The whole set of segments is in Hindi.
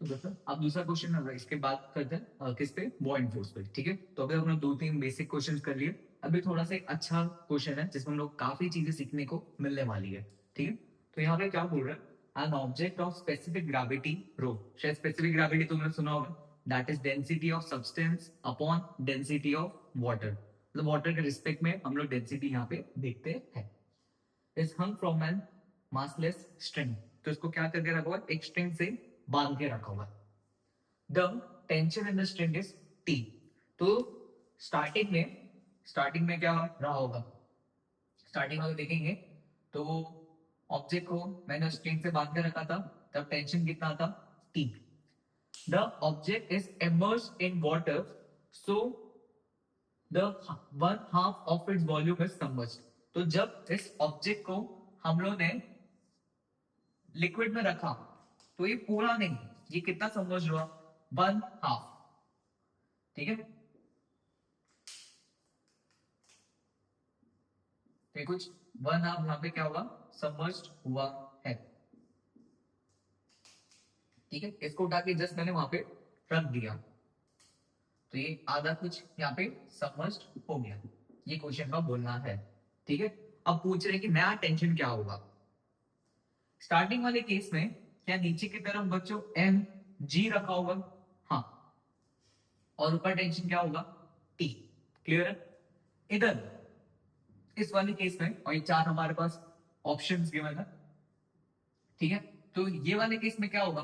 तो बता अब दूसरा क्वेश्चन इसके बाद करते हैं किस पे, बॉइंट फोर्स पे। ठीक है, तो अभी हमने दो तीन बेसिक क्वेश्चन कर लिए। अभी थोड़ा सा एक अच्छा क्वेश्चन है जिसमें हम लोग काफी चीजें सीखने को मिलने वाली है। ठीक है, तो यहाँ पे क्या बोल रहा है, an object of specific gravity rho. शायद स्पेसिफिक ग्रेविटी तुमने सुना होगा, that is density of substance upon density of water. मतलब वाटर के रिस्पेक्ट में हम लोग डेंसिटी यहाँ पे देखते हैं। Is hung from an massless string. तो इसको क्या करके रखा हुआ है, एक स्ट्रिंग से बांध के रखा हुआ है। The tension in the string is T. तो स्टार्टिंग में क्या रहा होगा, स्टार्टिंग में देखेंगे तो ऑब्जेक्ट को मैंने स्ट्रिंग से बांध के रखा था, तब टेंशन कितना था, T. The object is immersed in water, so the one half of its volume is submerged. तो जब इस ऑब्जेक्ट को हम लोग ने लिक्विड में रखा, तो ये पूरा नहीं, ये कितना सबमर्ज हुआ, वन हाफ। ठीक है, तो कुछ वन हाफ यहाँ पे क्या हुआ, सबमर्ज्ड हुआ है। ठीक है, इसको उठा के जस्ट मैंने वहां पे रख दिया, तो ये आधा कुछ यहाँ पे सबमर्ज्ड हो गया। ये क्वेश्चन का बोलना है। ठीक है, अब पूछ रहे कि नया टेंशन क्या होगा। स्टार्टिंग वाले केस में क्या नीचे की तरफ बच्चों एम जी रखा होगा, हाँ, और ऊपर टेंशन क्या होगा, टी। क्लियर है। इधर इस वाले केस में, और ये चार हमारे पास ऑप्शंस गिवन है। ठीक है, तो ये वाले केस में क्या होगा,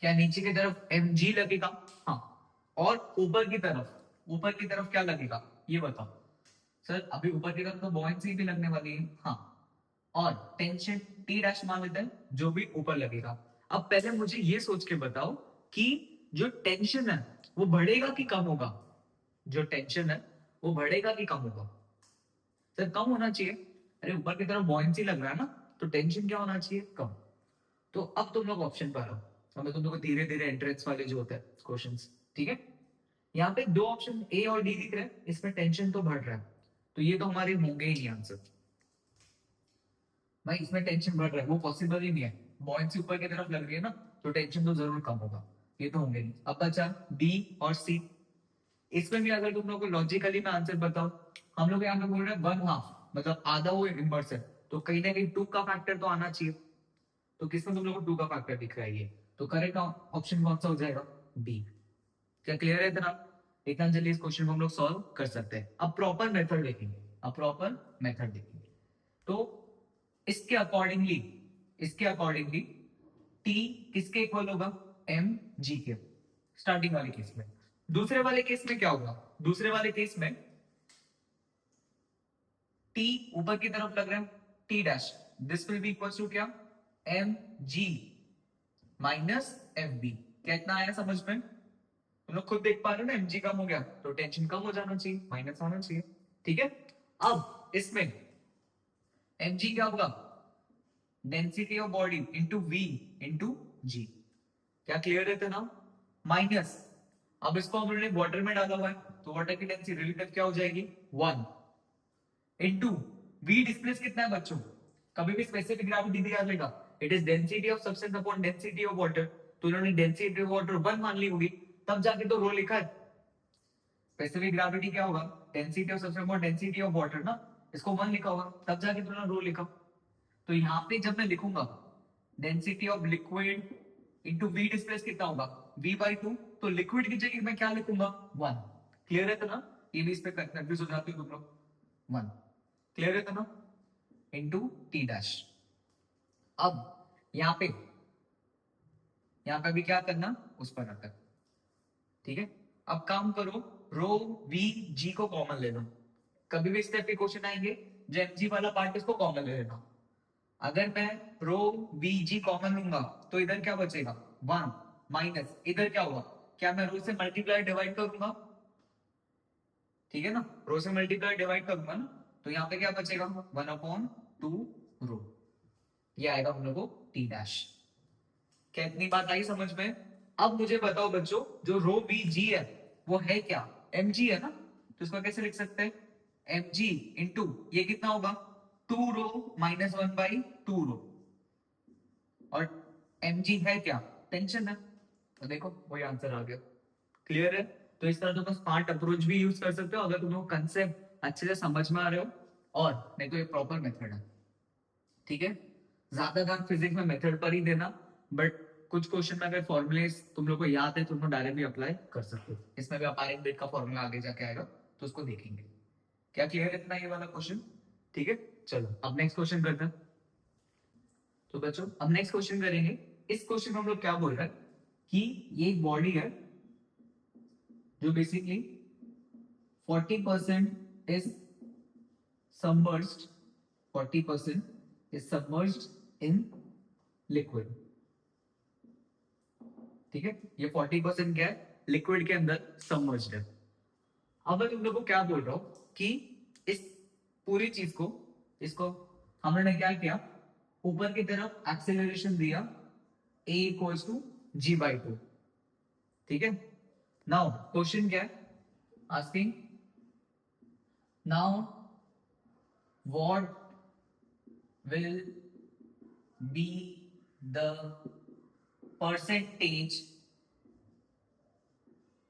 क्या नीचे की तरफ एम जी लगेगा, हाँ, और ऊपर की तरफ क्या लगेगा, ये बताओ। सर अभी ऊपर की तरफ तो बॉयंसी भी लगने वाली है, हाँ, और टेंशन टी डैश मान लेते हैं, जो भी ऊपर लगेगा। अब पहले मुझे ये सोच के बताओ कि जो टेंशन है वो बढ़ेगा कि कम होगा, जो टेंशन है वो बढ़ेगा कि कम होगा। सर कम होना चाहिए, अरे ऊपर की तरफ बॉयंसी लग रहा है ना, तो टेंशन क्या होना चाहिए, कम। तो अब तुम लोग ऑप्शन पर आओ, हमें तुम लोग को धीरे धीरे एंट्रेंस वाले जो होते हैं क्वेश्चंस। ठीक है, यहाँ पे दो ऑप्शन ए और डी दिख रहे हैं, इसमें टेंशन तो बढ़ रहा है, तो ये तो हमारे होंगे ही नहीं आंसर। भाई इसमें टेंशन बढ़ रहा है, वो पॉसिबल ही नहीं है। बॉयंसी ऊपर की तरफ लग रही है ना, तो टेंशन तो जरूर कम होगा, ये तो होंगे नहीं। अब बचा बी और सी। इसमें भी अगर तुम लोग को लॉजिकली मैं आंसर बताओ, हम लोग यहाँ पे बोल रहे हैं वन हाफ, मतलब आधा वो इनवर्स है, तो कहीं ना कहीं टू का फैक्टर तो आना चाहिए। तो किसमें तुम लोग को टू का फैक्टर दिख रहा है, ये तो करेक्ट ऑप्शन कौन सा हो जाएगा, बी। क्या क्लियर है इतना, इतना जल्दी इस क्वेश्चन को हम लोग सॉल्व कर सकते हैं। अब प्रॉपर मेथड देखेंगे, तो इसके अकॉर्डिंगली टी किसके इक्वल होगा, एम जी के, स्टार्टिंग वाले केस में। दूसरे वाले केस में क्या होगा, दूसरे वाले केस में टी ऊपर की तरफ लग रहा है, T dash, this will be equal to क्या, M G minus F B. क्या इतना आया समझ में, तुम लोग खुद देख पा रहे हो ना, एमजी कम हो गया तो टेंशन कम हो जाना चाहिए, माइनस आना चाहिए। ठीक है, अब इसमें एमजी क्या होगा, density of body into V into G. क्या क्लियर है ना, माइनस, अब इसको हम लोगों ने वाटर में डाला हुआ है, तो वाटर की डेंसिटी रिलेटिव क्या हो जाएगी, वन इंटू वी डिस्प्लेस कितना है बच्चों, कभी भी स्पेसिफिक ग्रेविटी दिया जाएगा, it is density of substance upon density of water. तो उन्होंने डेंसिटी ऑफ वाटर वन मान ली होगी, तब जाके तो रो लिखा है। स्पेसिफिक ग्रेविटी क्या होगा, density of substance upon density of water ना, इसको वन लिखा होगा, तब जाके तो रो लिखा। तो यहाँ पे जब मैं लिखूंगा density of liquid into V displace कितना होगा, वी बाई टू, तो लिक्विड की जगह मैं क्या लिखूंगा, वन। क्लियर है तो ना, ये भी इस पे कंफ्यूज हो जाते हो तुम लोग, वन। क्लियर है तो ना, इंटू टी डैश। अब यहाँ पे भी क्या करना, उस पर रखकर। ठीक है, अब काम करो, रो वी जी को कॉमन ले लो। कभी भी इस टाइप के क्वेश्चन आएंगे, जो एमजी वाला पार्ट इसको कॉमन ले लेना। अगर मैं रो वी जी कॉमन लूंगा, तो इधर क्या बचेगा, वन, माइनस इधर क्या होगा, क्या मैं रो से मल्टीप्लाई डिवाइड करूंगा, ठीक है ना, रो से मल्टीप्लाई डिवाइड करूंगा ना, तो यहाँ पे क्या बचेगा, वन अपॉन टू रो, ये आएगा हम लोग को टी डैश। क्या इतनी बात आई समझ में। अब मुझे बताओ बच्चों, जो रो बी जी है वो है क्या, एम जी है ना, तो इसको कैसे लिख सकते हैं, एम जी इंटू ये कितना होगा, two rho minus one by two rho, और mg है क्या, टेंशन है, तो देखो वही आंसर आ गया। क्लियर है? तो इस तरह तुम स्मार्ट अप्रोच भी यूज कर सकते हो अगर तुम्हें कंसेप्ट अच्छे से समझ में आ रहे हो, और नहीं तो ये प्रॉपर मेथड है। ठीक है, ज्यादा ध्यान फिजिक्स में मेथड पर ही देना, बट कुछ क्वेश्चन में अगर फॉर्मूले तुम लोग को याद है तो तुम डायरेक्ट भी अप्लाई कर सकते हो। इसमें भी अपारिक बेट का फॉर्मूला आगे जाके आएगा तो उसको देखेंगे। क्या क्लियर है इतना ये वाला क्वेश्चन? ठीक है, चलो अब नेक्स्ट क्वेश्चन करते हैं। तो बच्चों अब नेक्स्ट क्वेश्चन करेंगे। इस क्वेश्चन में हम लोग क्या बोल रहे हैं कि ये एक बॉडी है जो basically 40% is submerged 40% is submerged in liquid। ठीक है, ये 40% क्या है, लिक्विड के अंदर सबमर्ज्ड है। अब मैं तुम लोग को क्या बोल रहा हूं कि इस पूरी चीज को, इसको हमने क्या किया, ऊपर की तरफ एक्सेलरेशन दिया a इक्वल्स टू g/2। ठीक है, नाउ क्वेश्चन क्या है, asking now what will be the percentage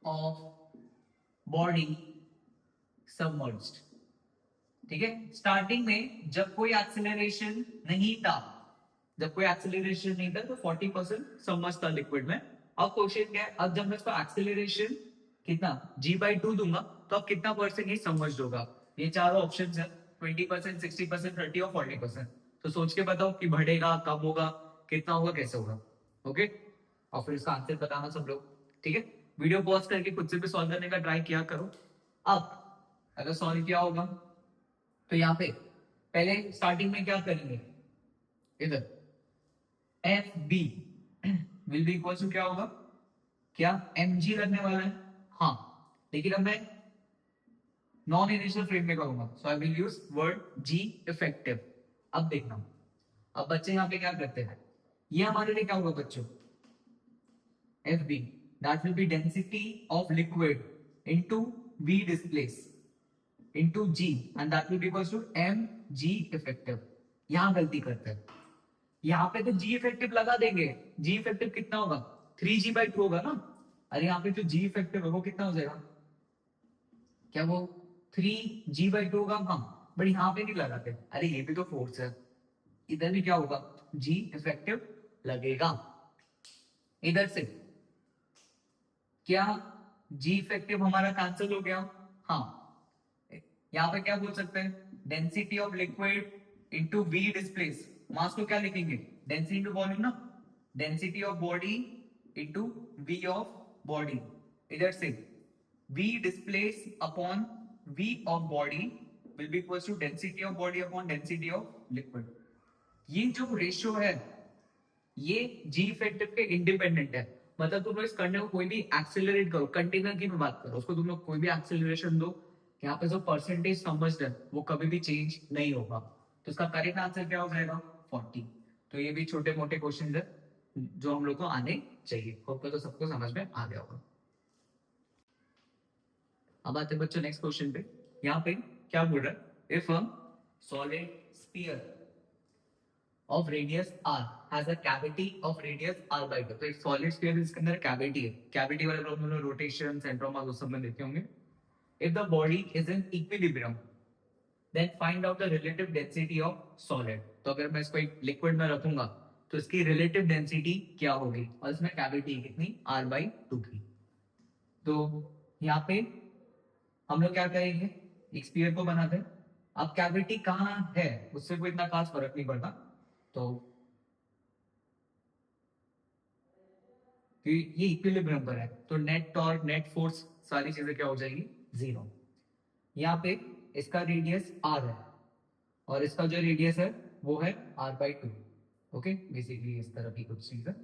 of body submerged। ठीक है, स्टार्टिंग में जब कोई एक्सेलरेशन नहीं था, जब कोई एक्सेलरेशन नहीं था तो 40% सबमर्ज था लिक्विड में। अब क्वेश्चन क्या है, अब जब मैं इसको एक्सेलरेशन कितना g/2 दूंगा तो अब कितना परसेंट ये सबमर्ज होगा। ये चारों ऑप्शंस है, 20%, 60%, 30 और 40%। तो सोच के बताओ कि बढ़ेगा, कम होगा, कितना होगा, कैसे होगा। ओके, और फिर इसका आंसर बताना सब लोग। ठीक है, वीडियो पॉज करके खुद से भी सॉल्व करने का ट्राई किया करो। अब अगर सॉल्व किया होगा तो यहाँ पे पहले स्टार्टिंग में क्या करेंगे, इधर F B will be equal to क्या होगा, क्या mg लगने वाला है। हाँ, लेकिन अब मैं नॉन इनिशियल फ्रेम में करूंगा, so I will use word G effective. अब देखना, अब बच्चे यहाँ पे क्या करते हैं, ये हमारे लिए क्या होगा बच्चों, F B that will be density of liquid into V displace into G and that will be equals to mg effective। यहां गलती करते हैं, यहाँ पे तो G effective लगा देंगे। G effective कितना होगा, 3g/2 होगा ना। अरे यहाँ पे जो G effective है वो कितना हो जाएगा, क्या वो 3g/2 होगा। हाँ, बट यहाँ पे नहीं लगाते, अरे ये भी तो फोर्स है, इधर भी क्या होगा, G effective लगेगा। इधर से क्या G effective हमारा कैंसिल हो गया। हाँ, यहाँ पे क्या बोल सकते हैं, density of liquid into V displace. Mass को क्या लिखेंगे, डेंसिटी इनटू वॉल्यूम ना, density of body into V of body. इधर से V displace upon V of body will be equal to density of body upon density of liquid. ये जो रेशियो है ये जी इफेक्टिव के इंडिपेंडेंट है। मतलब तुम लोग इस करने को कोई भी एक्सेलरेट करो, कंटेनर की मैं बात करो, उसको तुम लोग कोई भी एक्सेलरेशन दो, यहाँ पे जो परसेंटेज समझ है वो कभी भी चेंज नहीं होगा। तो इसका करेक्ट आंसर क्या हो जाएगा, 40। तो ये भी छोटे मोटे क्वेश्चन है जो हम लोग को आने चाहिए। होप तो सबको समझ में आ गया होगा। अब आते हैं बच्चों नेक्स्ट क्वेश्चन पे। यहाँ पे क्या बोल रहा है, if a solid sphere of radius r has a cavity of radius r/2। तो एक सॉलिड स्फीयर इसके अंदर कैविटी है, कैविटी वाले प्रॉब्लम में रोटेशन, सेंटर ऑफ मास वो सब में देखे होंगे। If the body is in equilibrium then find out the relative density of solid. तो अगर मैं इसको एक लिक्विड में रखूंगा तो इसकी रिलेटिव डेंसिटी क्या होगी, और इसमें कैविटी कितनी, r/2 की। तो यहाँ पे हम लोग क्या करेंगे, एक स्फीयर को बनाते हैं। अब कैविटी कहाँ है उससे कोई इतना खास फर्क नहीं पड़ता, तो कि ये इक्विलिब्रियम पर है तो नेट टॉर्क, नेट फोर्स, सारी चीजें क्या हो जाएगी, जीरो। यहाँ पे इसका रेडियस r है और इसका जो रेडियस है वो है r/2। ओके, बेसिकली इस तरह की कुछ चीज है।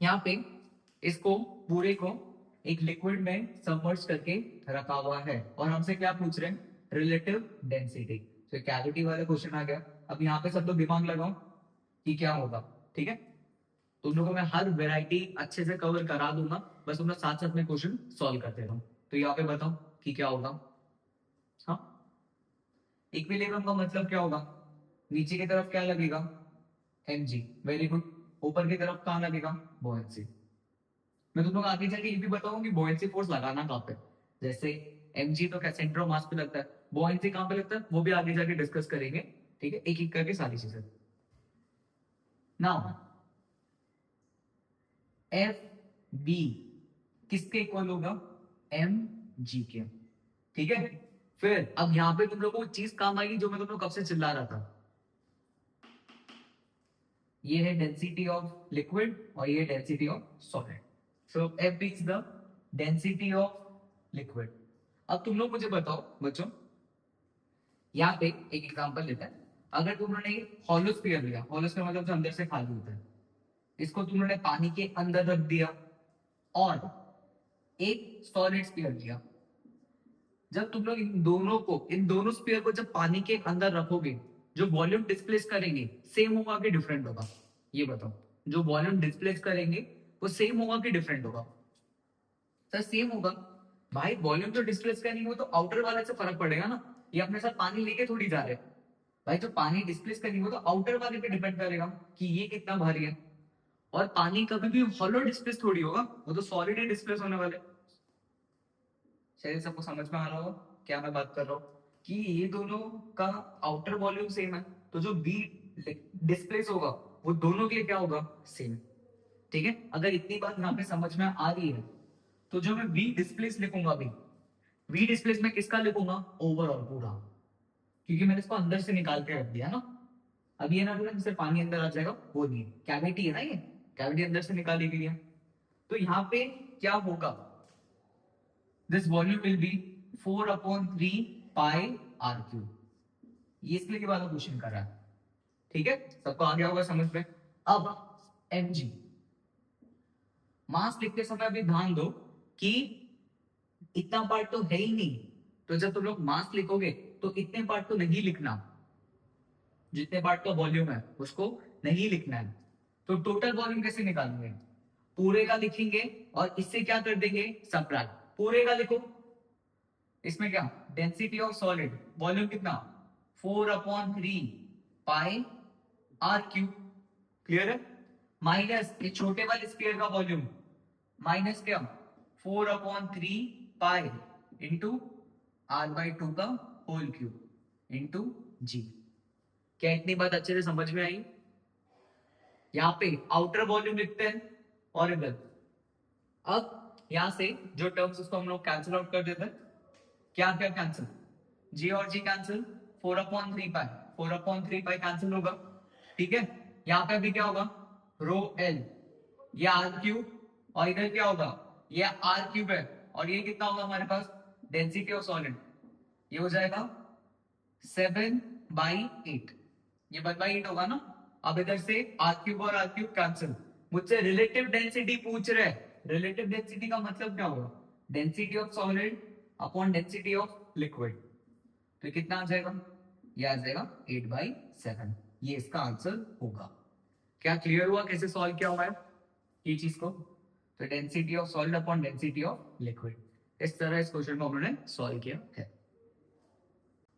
यहाँ पे इसको पूरे को एक लिक्विड में सबमर्ज करके रखा हुआ है और हमसे क्या पूछ रहे हैं, रिलेटिव डेंसिटी। तो कैविटी वाला क्वेश्चन आ गया। अब यहाँ पे सब लोग दिमाग लगाओ कि क्या होगा। ठीक है, तुम लोगों को मैं हर वैरायटी अच्छे से कवर करा दूंगा, बस तुम लोग साथ साथ में क्वेश्चन सॉल्व करते रहो। तो यहाँ पे बताओ कि क्या होगा। हाँ, इक्विलिब्रियम का मतलब क्या होगा, नीचे की तरफ क्या लगेगा, mg, वेरी गुड। ऊपर की तरफ कहाँ लगेगा, buoyancy। मैं तुम लोग आगे जाके ये भी बताऊंगा कि buoyancy फोर्स लगाना कहाँ पे, जैसे mg तो क्या सेंटर ऑफ मास पे लगता है, buoyancy कहाँ पे लगता है वो भी आगे जाके डिस्कस करेंगे, ठीक है, एक एक करके सारी चीजें। नाउ एफ बी किसके इक्वल होगा, एम जी के, ठीक है। फिर अब यहां पे तुम लोग को चीज काम आएगी जो मैं तुम लोग कब से चिल्ला रहा था, ये है डेंसिटी ऑफ लिक्विड और ये density of solid. So F is the density of liquid. अब तुम लोग मुझे बताओ बच्चों, यहाँ पे एक एग्जांपल लेते हैं। अगर तुमने हॉलो स्फीयर लिया, हॉलो स्फीयर मतलब जो अंदर से खाली होता है, इसको तुमने पानी के अंदर रख दिया और एक सॉलिड स्फीयर लिया। जब तुम लोग इन दोनों स्फीयर को जब पानी के अंदर रखोगे, जो वॉल्यूम डिस्प्लेस करेंगे सेम होगा कि डिफरेंट होगा, ये बताओ। जो वॉल्यूम डिस्प्लेस करेंगे वो सेम होगा कि डिफरेंट होगा, सर सेम होगा। भाई वॉल्यूम जो डिस्प्लेस करेंगे वो तो आउटर वाले से फर्क पड़ेगा ना, ये अपने साथ पानी लेके थोड़ी जा रहे हैं। भाई जो पानी डिस्प्लेस करेंगे वो तो आउटर वाले पे डिपेंड करेगा कि ये कितना भारी है। और पानी कभी भी हॉलो डिस्प्लेस थोड़ी होगा, वो तो सॉलिड ही डिस्प्लेस होने वाले। शायद सबको समझ में आ रहा हो क्या मैं बात कर रहा हूँ, कि ये दोनों का आउटर वॉल्यूम सेम है, तो जो बी डिस्प्लेस होगा वो दोनों के लिए क्या होगा, सेम। ठीक है, अगर इतनी बात यहाँ पे समझ में आ रही है, तो जो मैं वी डिस्प्लेस लिखूंगा अभी, वी डिस्प्लेस में किसका लिखूंगा, ओवरऑल पूरा, क्योंकि मैंने इसको अंदर से निकाल के रख दिया ना। अब ये ना बोला सिर्फ पानी अंदर आ जाएगा, वो नहीं, कैविटी है ना, ये कैविटी अंदर से निकाली गई है। तो यहाँ पे क्या होगा, this volume will be 4/3 pi r cube. ये इसके लिए वाला क्वेश्चन कर रहा है, ठीक है, सबको आ गया होगा समझ में। अब mg मास लिखते समय अभी ध्यान दो कि इतना पार्ट तो है ही नहीं, तो जब तुम लोग मास लिखोगे तो इतने पार्ट तो नहीं लिखना, जितने पार्ट का वॉल्यूम है उसको नहीं लिखना है। तो टोटल वॉल्यूम कैसे निकालेंगे, पूरे का लिखेंगे और इससे क्या कर देंगे, सबट्रैक्ट। पूरे का लिखो, इसमें क्या, डेंसिटी ऑफ सॉलिड, वॉल्यूम कितना, 4/3 पाई आर क्यूब, क्लियर है। माइनस ये छोटे वाले स्फीयर का वॉल्यूम, माइनस क्या, 4/3 पाई इंटू r/2 का होल क्यूब इंटू जी। क्या इतनी बात अच्छे से समझ में आई। यहाँ पे आउटर वॉल्यूम लिखते हैं और इधर, अब यहां से जो टर्म्स उसको हम लोग कैंसिल आउट कर देते हैं। क्या क्या कैंसिल, जी और जी कैंसिल, 4/3 पाई, 4/3 पाई कैंसिल होगा, ठीक है। यहाँ पे अभी क्या होगा, रो एल, ये आर क्यूब और इधर क्या होगा, ये आर क्यूब है, और ये कितना होगा हमारे पास, डेंसिटी ऑफ सॉलिड, ये हो जाएगा 7/8, ये 1/8 होगा ना। अब इधर से आर क्यूब और आर क्यूब कैंसिल, मुझसे रिलेटिव डेंसिटी पूछ रहे हैं। रिलेटिव डेंसिटी का मतलब क्या होगा, density of solid upon density of liquid, तो कितना आ जाएगा, ये आ जाएगा 8/7, ये इसका आंसर होगा। क्या क्लियर हुआ कैसे सॉल्व किया हुआ है ये चीज को, तो density of solid upon density of liquid, इस तरह इस क्वेश्चन को उन्होंने सॉल्व किया है।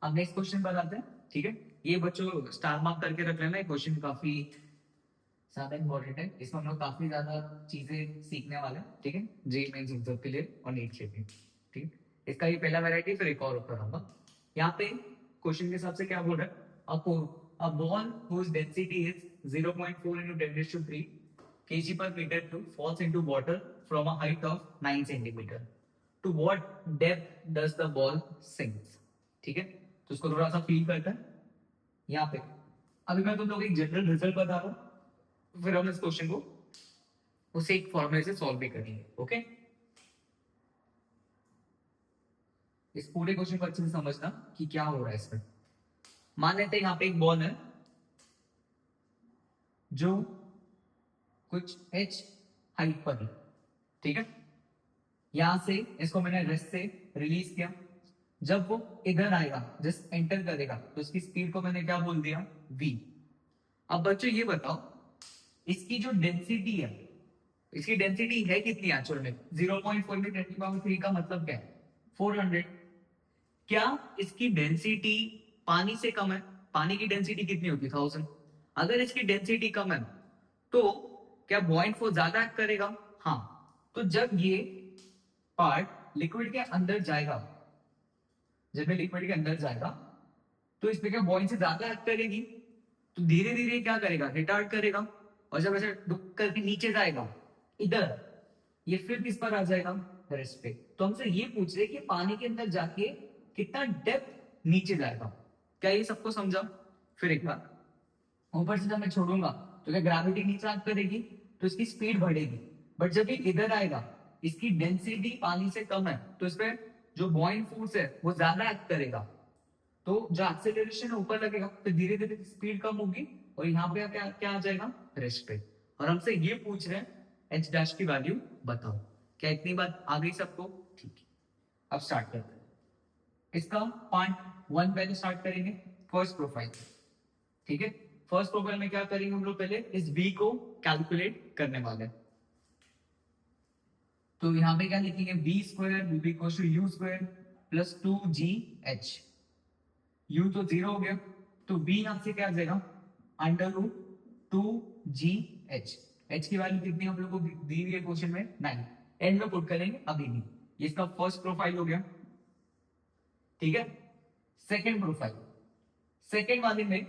अब नेक्स्ट क्वेश्चन पर आते हैं, ठीक है। ये बच्चों स्टार मार्क करके रख लेना, ये क्वेश्चन काफी ज्यादा इंपॉर्टेंट है, इसमें हम लोग काफी ज्यादा चीजें सीखने वाले हैं, ठीक है, जे मेंस एग्जाम के लिए और नीट के लिए, ठीक है। इसका ये पहला वैरायटी, फिर एक और कराऊंगा। यहाँ पे क्वेश्चन के हिसाब से क्या बोल रहा है, आपको a ball whose density is 0.4 into 10⁻³ kg per meter cube falls into water from a height of 9 centimeter. To what depth does the ball sinks? ठीक है, तो उसको थोड़ा सा फील करता है यहाँ पे। अभी मैं तुम लोग एक जनरल रिजल्ट बता रहा हूँ, फिर हम इस क्वेश्चन को उसे एक फॉर्मूले से सॉल्व भी करेंगे, ओके। इस पूरे क्वेश्चन को अच्छे से समझना कि क्या हो रहा है इसमें। मान लेते हैं यहाँ पे एक बॉल है जो कुछ h हाइट पर है, ठीक है। यहां से इसको मैंने रेस्ट से रिलीज किया, जब वो इधर आएगा, जस्ट एंटर करेगा, तो उसकी स्पीड को मैंने क्या बोल दिया, v। अब बच्चों ये बताओ, इसकी जो डेंसिटी है, इसकी डेंसिटी है कितनी एक्चुअल में, 0.4 में 10⁻³ का मतलब क्या है, 400। क्या इसकी डेंसिटी पानी से कम है, पानी की डेंसिटी कितनी होती है, 1000। अगर इसकी डेंसिटी कम है तो क्या बॉइंट फोर्स ज्यादा एक्ट करेगा? हाँ। तो जब ये पार्ट लिक्विड के अंदर जाएगा, जब ये लिक्विड के अंदर जाएगा तो इसमें क्या बॉइंट से ज्यादा एक्ट करेगी, तो धीरे धीरे क्या करेगा, रिटार्ड करेगा। और जब ऐसे डुक करके नीचे जाएगा इधर, ये फिर किस पर आ जाएगा, रेस्ट पे। तो हमसे ये पूछ रहे कि पानी के अंदर जाके कितना डेप्थ नीचे जाएगा। क्या ये सबको समझा? फिर एक बार, ऊपर से जब मैं छोड़ूंगा तो क्या ग्रेविटी नीचे एक्ट करेगी, तो इसकी स्पीड बढ़ेगी। बट जब ये इधर आएगा, इसकी डेंसिटी पानी से कम है, तो इस पे जो बॉइंट फोर्स है वो ज्यादा एक्ट करेगा। तो जो एक्सेलरेशन ऊपर लगेगा, तो धीरे धीरे स्पीड कम होगी और यहाँ पे क्या क्या आ जाएगा, रेस्ट पे। और हमसे ये पूछ रहे हैं एच डैश की वैल्यू बताओ। क्या इतनी बात आ गई सबको? ठीक है, अब स्टार्ट करते हैं। इसका पार्ट 1 पहले स्टार्ट करेंगे, फर्स्ट प्रोफाइल। ठीक है, फर्स्ट प्रोफाइल में क्या करेंगे हम लोग, पहले इस v को कैलकुलेट करने वाले हैं। तो यहाँ पे क्या लिखेंगे, v square will be equal to u square plus 2gh। u तो 0 हो गया, तो v यहां से क्या आ जाएगा, अंडर रूट 2gh। h की वैल्यू कितनी हम लोग को दी हुई है क्वेश्चन में, 9। एंड में पुट करेंगे अभी नहीं। ये इसका फर्स्ट प्रोफाइल हो गया। ठीक है, सेकंड प्रोफाइल, सेकंड वाले में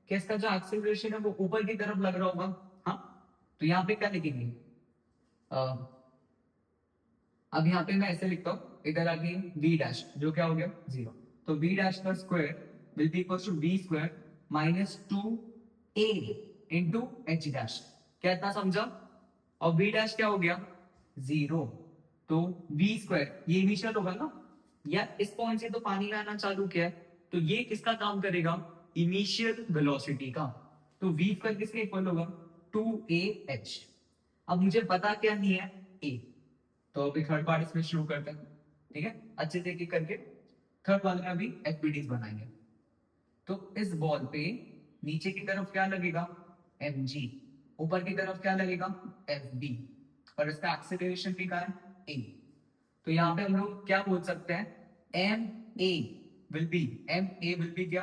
क्या इसका जो एक्सेलरेशन है वो ऊपर की तरफ लग रहा होगा। हाँ, तो यहाँ पे क्या लिखेंगे, अब यहाँ पे मैं ऐसे लिखता हूँ, इधर आगे v डैश जो क्या हो गया 0। तो v डैश का square will be equal to v square minus 2a into h dash. क्या इतना समझा? और v डैश क्या हो गया 0, तो v स्क्वायर ये इनिशियल होगा ना, या इस पॉइंट से तो पानी लाना चालू किया है, तो ये किसका काम करेगा, इनिशियल वेलोसिटी का। तो v स्क्वायर किसके इक्वल होगा, 2ah। अब मुझे पता क्या नहीं है, a। तो अभी थर्ड पार्ट इसमें शुरू करते हैं। ठीक है, अच्छे से करके थर्ड वाले में अभी एक्टिविटीज बनाएंगे। तो इस बॉल पे नीचे की तरफ क्या लगेगा, mg, ऊपर की तरफ क्या लगेगा, fb, और इसका एक्सेलरेशन भी क्या है, a। तो यहाँ पे हम लोग क्या बोल सकते हैं, ma विल बी क्या,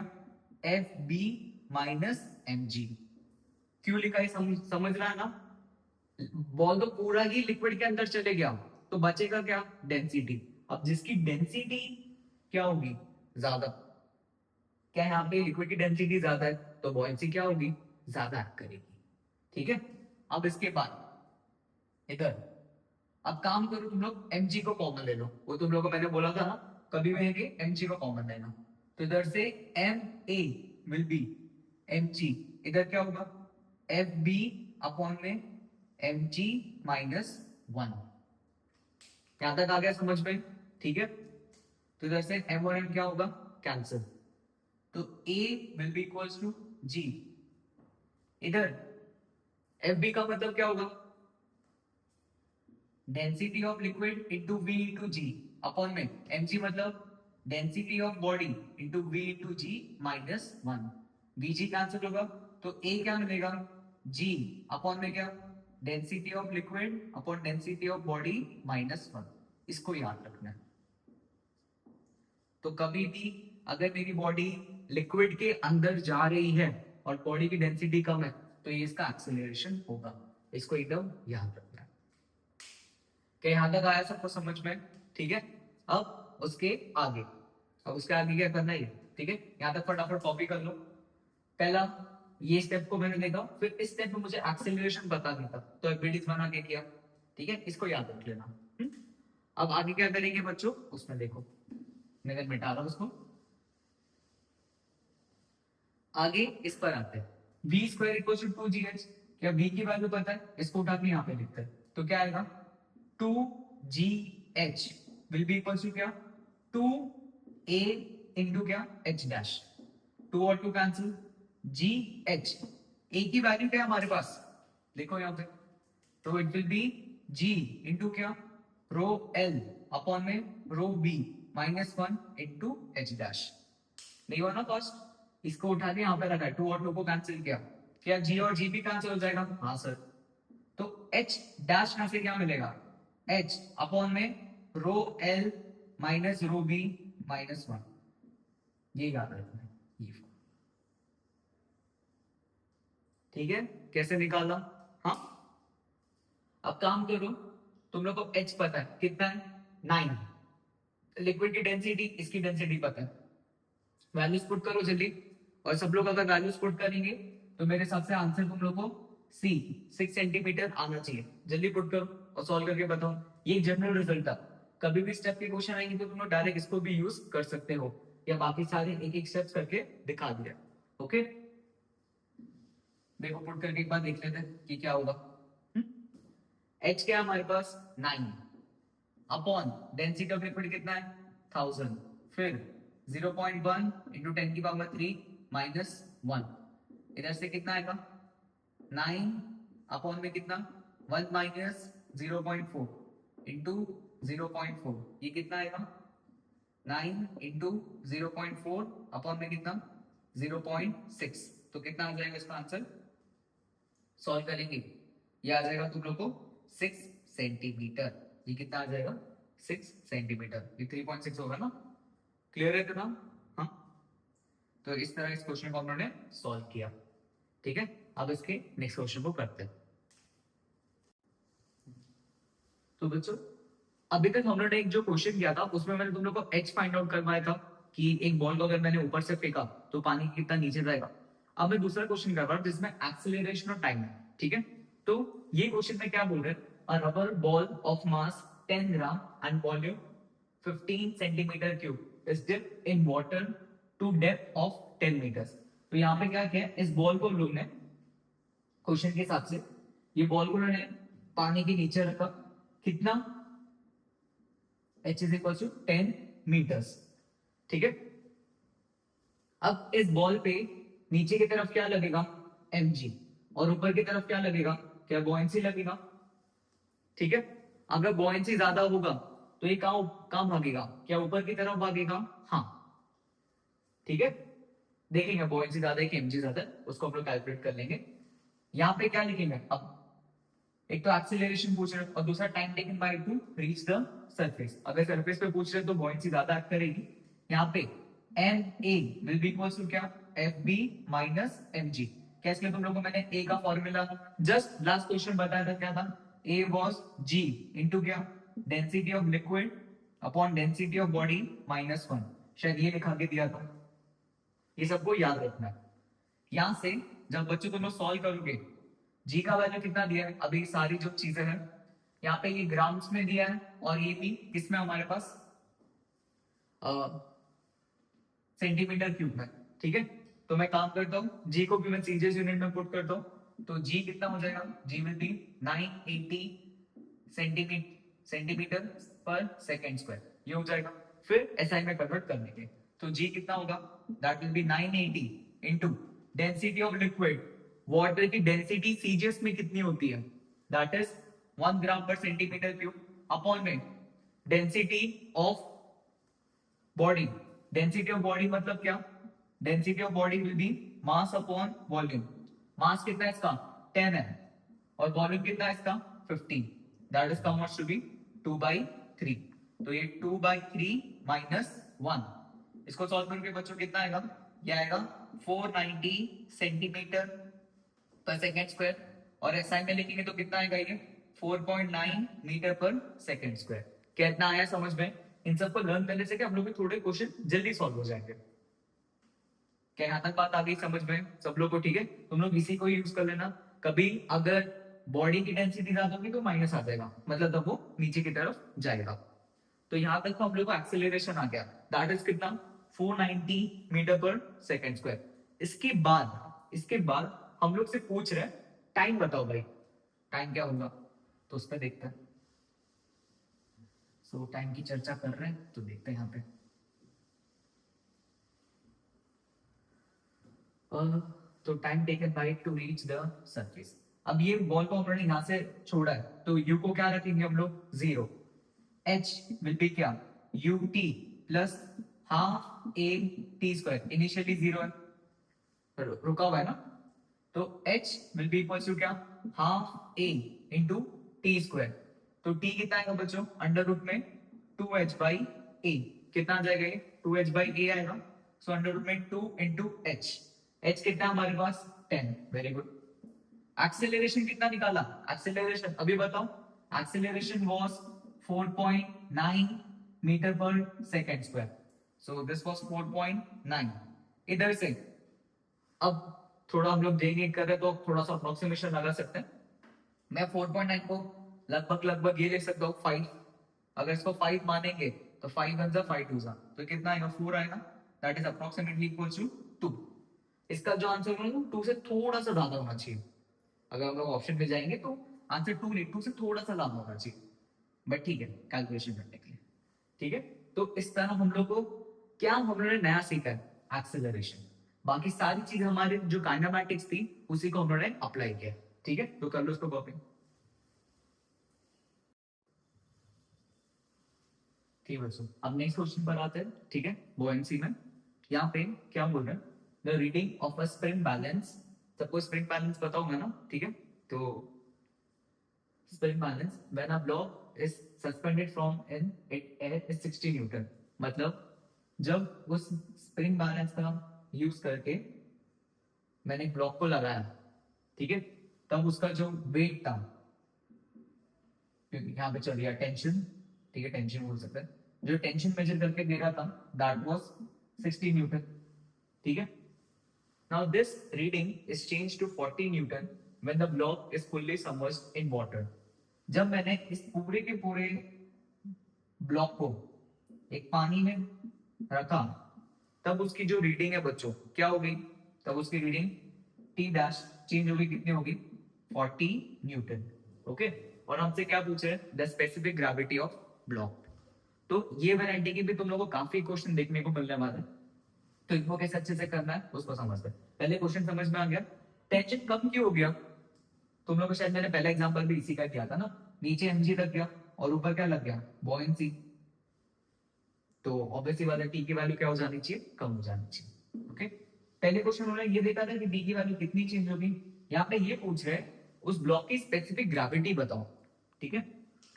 fb माइनस mg। क्यों लिखा है समझ रहा है ना? बॉल तो पूरा ही लिक्विड के अंदर चले गया, तो बचेगा क्या, डेंसिटी। अब जिसकी डेंसिटी क्या होगी, ज्यादा, क्या यहाँ पे लिक्विड की डेंसिटी ज्यादा है, तो बॉयंसी क्या होगी, ज्यादा करेगी। ठीक है, अब इसके बाद इधर, अब काम करो तुम लोग, mg को कॉमन ले लो। वो तुम लोग को मैंने बोला था ना, कभी भी mg को कॉमन लेना। तो इधर से ma विल बी mg, इधर क्या होगा, fb अपॉन में mg माइनस 1। यहां तक आ गया समझ में? ठीक है, तो इधर से m और n क्या होगा, कैंसिल। तो a will be equals to g। इधर fb का मतलब क्या होगा, density of liquid into v into G upon में mg, मतलब density of body into v into G minus 1। vg cancel होगा, तो a क्या मिलेगा, g अपॉन में क्या, density of liquid upon density of body minus 1। इसको याद रखना है। तो कभी भी अगर मेरी बॉडी लिक्विड के अंदर जा रही है और बॉडी की डेंसिटी कम है, तो ये इसका एक्सेलरेशन होगा। इसको एकदम याद रखना है। क्या यहां तक आया सबको समझ में? ठीक है, अब उसके आगे, अब उसके आगे क्या करना है, ठीक है, यहां तक फटाफट कॉपी कर लो। पहला ये स्टेप को मैंने देखा, फिर इस स्टेप में मुझे एक्सेलरेशन पता नहीं था, तो एक्टिविटीज बना के किया। ठीक है, इसको याद रख लेना। अब आगे क्या करेंगे बच्चों, उसमें देखो, मैं मिटा रहा हूं उसको। आगे इस पर आते हैं, v square equal to 2gh। क्या v की वैल्यू पता है, इसको उठा के यहाँ पे लिखते हैं, तो क्या आएगा, 2gh will be equal to क्या, 2a इंटू क्या, h डैश। 2 और 2 कैंसिल, gh, a की वैल्यू क्या है हमारे पास, देखो यहाँ पे, तो it will B g into क्या, रो l अपॉन में रो b minus 1 into h dash. नहीं हुआ ना फर्स्ट, इसको उठा के यहाँ पे रखा है, 2 और 2 को कैंसिल किया, क्या g और g भी कैंसिल हो जाएगा, हाँ सर। तो h डैश यहाँ से क्या मिलेगा, h अपॉन में रो l minus rho b minus 1। ये याद रखना है, ये ठीक है, कैसे निकाला? हाँ, अब काम करो, तुम लोग को H पता है कितना है, 9। लिक्विड की डेंसिटी, इसकी डेंसिटी पता है, वैल्यूज पुट करो जल्दी। और सब लोग अगर वैल्यूज पुट करेंगे तो मेरे हिसाब से आंसर तुम लोग को सी 6 सेंटीमीटर आना चाहिए। जल्दी पुट करो और सॉल्व करके बताओ। ये एक जनरल रिजल्ट था, कभी भी स्टेप के क्वेश्चन आएंगे तो तुम लोग डायरेक्ट इसको भी यूज कर सकते हो, या बाकी सारे एक एक स्टेप्स करके दिखा दिया। ओके, देखो पुट करके एक बार देख लेते हैं कि क्या होगा। एच क्या है हमारे पास, 9 अपॉन डेंसिटी ऑफ लिक्विड कितना है, 1000, फिर 0.1 इंटू 10 की पावर 3 माइनस 1, इधर से कितना आएगा 9 अपॉन में कितना 1 माइनस 0.4 इंटू 0.4, ये कितना आएगा 9 इंटू 0.4 अपॉन में कितना 0.6, तो कितना आ जाएगा इसका आंसर? सॉल्व करेंगे, ये आ जाएगा तुम लोग को 6 सेंटीमीटर। ये कितना आ जाएगा 6 सेंटीमीटर, ये 3.6 होगा ना। क्लियर है इतना? हाँ, तो इस तरह इस क्वेश्चन को हम लोगों ने सॉल्व किया। ठीक है, अब इसके नेक्स्ट क्वेश्चन को करते हैं। तो बच्चों, अभी तक हम लोगों ने एक जो क्वेश्चन किया था उसमें मैंने तुम लोग को एच फाइंड आउट करवाया था कि एक बॉल को अगर मैंने ऊपर से फेंका तो पानी कितना नीचे जाएगा। अब मैं दूसरा क्वेश्चन कर रहा हूं जिसमें एक्सेलरेशन और टाइम है। ठीक है, तो ये क्वेश्चन में क्या बोल रहे हैं, a rubber ball of mass 10 gram and volume 15 centimetre cube is dipped in water to depth of 10 metres. तो यहाँ पे क्या किया, इस बॉल को लोग ने क्वेश्चन के हिसाब से ये बॉल को उन्होंने पानी के नीचे रखा, कितना, h is equal to 10 metres. ठीक है, अब इस बॉल पे नीचे की तरफ क्या लगेगा, mg, और ऊपर की तरफ क्या लगेगा, क्या बॉयंसी लगेगा। ठीक है, अगर बॉयंसी ज्यादा होगा तो ये कहां भागेगा, क्या ऊपर की तरफ भागेगा? हाँ, ठीक है, देखेंगे बॉयंसी ज्यादा है कि mg ज्यादा है, उसको हम लोग कैलकुलेट कर लेंगे। यहाँ पे क्या लिखेंगे, अब एक तो एक्सेलरेशन पूछ रहे और दूसरा time taken by two reach the surface. अगर सरफेस पे पूछ रहे तो बॉयंसी ज्यादा एक्ट करेगी। यहाँ पे M A will be equals to क्या, F B minus M G. कैसे किया तुम लोगों को मैंने ए का फॉर्मूला जस्ट लास्ट क्वेश्चन बताया था, क्या था, ए वाज जी इनटू क्या, density of liquid upon density of body minus 1, शायद ये लिखा के दिया था। ये सबको याद रखना है। यहां से जब बच्चों तुम लोग सॉल्व करोगे, जी का वैल्यू कितना दिया है, अभी सारी जो चीजें हैं यहाँ पे ये ग्राम्स में दिया है, और ये भी किसमें हमारे पास सेंटीमीटर क्यूब में। ठीक है, तो मैं काम करता हूँ, जी को भी मैं सीजीएस यूनिट में पुट करता हूँ, तो जी कितना हो जाएगा, जी विल बी 980 सेंटीमीटर पर सेकेंड स्क्वायर, ये हो जाएगा। फिर एसआई में कन्वर्ट करने के, तो जी कितना होगा, that will be 980 into density of liquid, water की डेंसिटी सीजीएस में कितनी होती है, that is 1 gram per centimetre cube, upon में density of body. Density of body मतलब क्या, density of body will be mass upon volume. Mass कितना है इसका 10 है, और वॉल्यूम कितना है इसका 15, that is come to be 2/3। तो ये 2/3 माइनस 1, इसको सॉल्व करके बच्चों कितना आएगा, ये आएगा 490 सेंटीमीटर पर सेकेंड स्क्वायर, और एसआई में लिखेंगे तो कितना आएगा, ये 4.9 मीटर पर सेकेंड स्क्वायर। कितना आया समझ में? इन सबको लर्न करने से क्या हम लोग के थोड़े क्वेश्चन जल्दी सॉल्व हो जाएंगे। क्या यहाँ तक बात आ गई समझ में सब लोग को? ठीक है, तुम लोग इसी को यूज कर लेना। कभी अगर बॉडी की डेंसिटी ज्यादा होगी तो माइनस आ जाएगा, मतलब तब वो नीचे की तरफ जाएगा। तो यहाँ तक तो हम लोग को एक्सेलरेशन आ गया, दैट इज कितना 490 मीटर पर सेकेंड स्क्वायर। इसके बाद हम लोग से पूछ रहे हैं टाइम बताओ भाई, टाइम क्या होगा, तो उस पर देखते हैं। सो टाइम की चर्चा कर रहे हैं तो देखते हैं यहाँ पे। तो time taken by two reach the surface. अब ये बॉल को हमने यहां से छोड़ा है, तो यू को क्या रखेंगे हम लोग 0, एच विल बी क्या U T plus half A T square, initially 0 है, रुका हुआ है ना, तो h will be equal to क्या half a into T square. तो t कितना आएगा बच्चों, अंडर रूट में 2h बाई a, कितना आ जाएगा ये 2h बाई a आएगा। सो अंडर रूट में 2 इंटू h, h कितना हमारे पास 10, वेरी गुड। एक्सेलरेशन कितना निकाला? एक्सेलरेशन अभी बताओ। एक्सेलरेशन वाज 4.9 मीटर पर second square, so this was 4.9। इधर से अब थोड़ा हम लोग डेविएट कर रहे हैं तो थोड़ा सा अप्रोक्सीमेशन लगा सकते हैं। मैं 4.9 को लगभग लगभग ये लिख सकता हूँ 5। अगर इसको 5 मानेंगे तो 5 वन जा 5 टू जा, तो कितना आएगा? 4 आएगा। That is approximately equal to 2। इसका जो आंसर होगा 2 से थोड़ा सा ज्यादा होना चाहिए। अगर हम लोग ऑप्शन पे जाएंगे तो आंसर 2 नहीं, 2 से थोड़ा सा ज्यादा होना चाहिए, बट ठीक है कैलकुलेशन करने के लिए। ठीक है, तो इस तरह हम लोग को क्या हम लोगों ने नया सीखा है? एक्सेलरेशन। बाकी सारी चीज हमारे जो काइनेमैटिक्स थी उसी को हम लोगों ने अप्लाई किया। ठीक है, तो कर लो उसको कॉपी। ठीक है, बच्चों अब नेक्स्ट क्वेश्चन पर आते हैं। ठीक है, बुओयंसी में यहाँ पे क्या बोल रहे हैं? The reading of a spring balance. सबको स्प्रिंग बैलेंस पता होगा ना? ठीक है, तो spring balance when a block is suspended from in it air is 60 Newton. मतलब जब उस स्प्रिंग बैलेंस का यूज करके मैंने ब्लॉक को लगाया, ठीक है, तब उसका जो वेट था, क्योंकि यहाँ पे चल रहा टेंशन, ठीक है, टेंशन बोल सकते हैं, जो टेंशन मेजर करके दे रहा था दैट वाज 60 न्यूटन। ठीक है, now this reading is change to 40 newton when the block is fully submerged in water. जब मैंने इस पूरे के पूरे ब्लॉक को एक पानी में रखा, तब उसकी जो रीडिंग है बच्चों क्या हो गई? तब उसकी रीडिंग टी डैश चेंज होगी, कितनी होगी? 40 न्यूटन। ओके, और हमसे क्या पूछे? The specific gravity of block. तो ये वैरायटी के भी तुम लोगों को काफी क्वेश्चन देखने को मिलने वाले हैं, तो इनको कैसे अच्छे से करना है उसको समझते हैं। पहले क्वेश्चन समझ में आ गया, टेंशन कम क्यों हो गया? तुम लोग को शायद मैंने पहला एग्जांपल भी इसी का किया था ना, नीचे mg लग गया और ऊपर क्या लग गया? बॉयंसी। तो ऑब्वियसली बात है टी की वैल्यू क्या हो जानी चाहिए? कम हो जानी चाहिए। ओके, पहले क्वेश्चन उन्होंने ये देखा था कि डी की वैल्यू कितनी चेंज होगी। यहाँ पे ये पूछ रहे हैं उस ब्लॉक की स्पेसिफिक ग्रेविटी बताओ। ठीक है,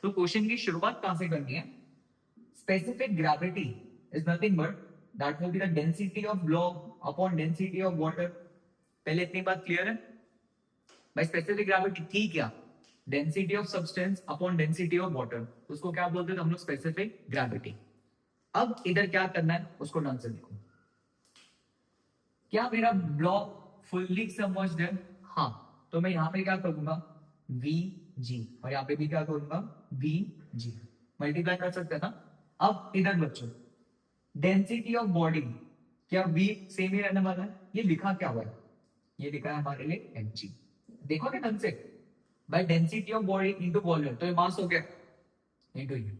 तो क्वेश्चन की शुरुआत कहां से करनी है? Specific gravity is nothing but that will be the density of block upon density of water. पहले इतनी बात क्लियर है भाई? स्पेसिफिक ग्रेविटी थी क्या? Density of substance upon density of water, उसको क्या बोलते थे हम लोग? Specific gravity. अब इधर क्या करना है उसको ढंग से देखो। क्या मेरा ब्लॉक फुल्ली सबमर्ज्ड है? हाँ, तो मैं यहां पे क्या करूंगा? वी जी, और यहाँ पे भी क्या करूंगा? वी जी, मल्टीप्लाई कर सकते हैं ना। अब इधर बच्चों डेंसिटी ऑफ बॉडी, क्या वी सेम ही रहने वाला है? ये लिखा क्या हुआ है? ये लिखा है हमारे लिए mg। देखो क्या ढंग से, by density of body into volume, तो ये मास हो गया इनटू यू।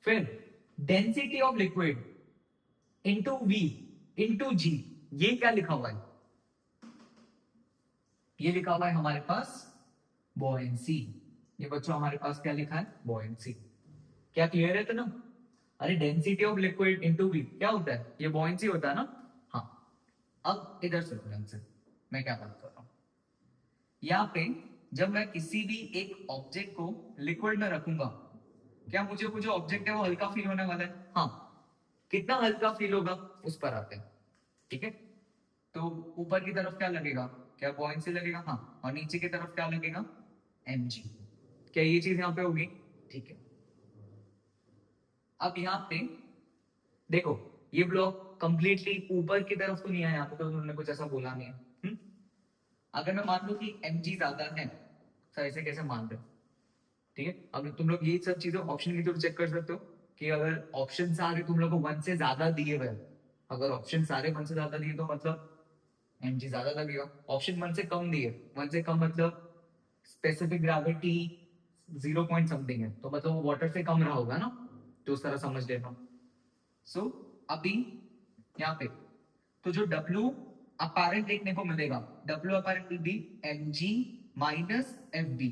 फिर density of liquid into V into G, ये क्या लिखा हुआ है? ये लिखा हुआ है हमारे पास बॉयंसी। ये बच्चों हमारे पास क्या लिखा है? बॉयंसी। क्या क्लियर है? तो ना, अरे density of liquid into V क्या होता है? ये बॉयंसी होता है ना। हाँ, अब इधर से ध्यान से मैं क्या बात कर रहा हूं। यहाँ पे जब मैं किसी भी एक ऑब्जेक्ट को लिक्विड में रखूंगा, क्या मुझे वो जो ऑब्जेक्ट है वो हल्का फील होने वाला है? हाँ, कितना हल्का फील होगा उस पर आते हैं। ठीक है, तो ऊपर की तरफ क्या लगेगा? क्या बॉयंसी लगेगा? हाँ, और नीचे की तरफ क्या लगेगा? mg। क्या ये चीज यहाँ पे होगी? ठीक है, अब यहाँ पे देखो, ये ब्लॉक कंप्लीटली ऊपर की तरफ तो नहीं है, यहाँ पे तो उन्होंने कुछ ऐसा बोला नहीं है। अगर मैं मान लूं कि mg ज्यादा है, तो ऐसे कैसे मान रहे हो? ठीक है, अब तुम लोग ये सब चीजें ऑप्शन की थ्रू चेक कर सकते हो कि अगर ऑप्शन सारे तुम लोग को 1 से ज्यादा दिए हुए, अगर ऑप्शन सारे 1 से ज्यादा दिए तो मतलब mg ज्यादा लगेगा। ऑप्शन 1 से कम दिए, 1 से कम मतलब स्पेसिफिक ग्रेविटी 0 पॉइंट समथिंग है, तो मतलब वो वाटर से कम रहा होगा ना, तो उस तरह समझ लेना। सो अभी यहाँ पे तो जो W अपारेंट देखने को मिलेगा, W apparent will be mg minus fb।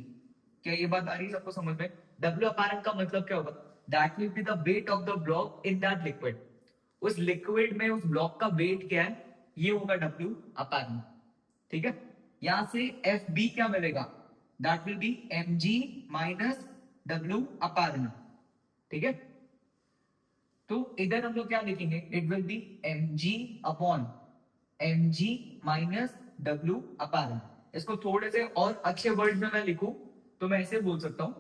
क्या ये बात आ रही है सबको समझ में? W अपारेंट का मतलब क्या होगा? That will be the weight of the block in that liquid. उस लिक्विड में उस ब्लॉक का वेट क्या है? ये होगा W अपारेंट। ठीक है, यहां से FB क्या मिलेगा? That will be mg minus W apparent. ठीक है, तो इधर हम लोग क्या लिखेंगे? It will be mg upon mg minus W apparent. इसको थोड़े से और अच्छे वर्ड में मैं लिखूं तो मैं ऐसे बोल सकता हूं,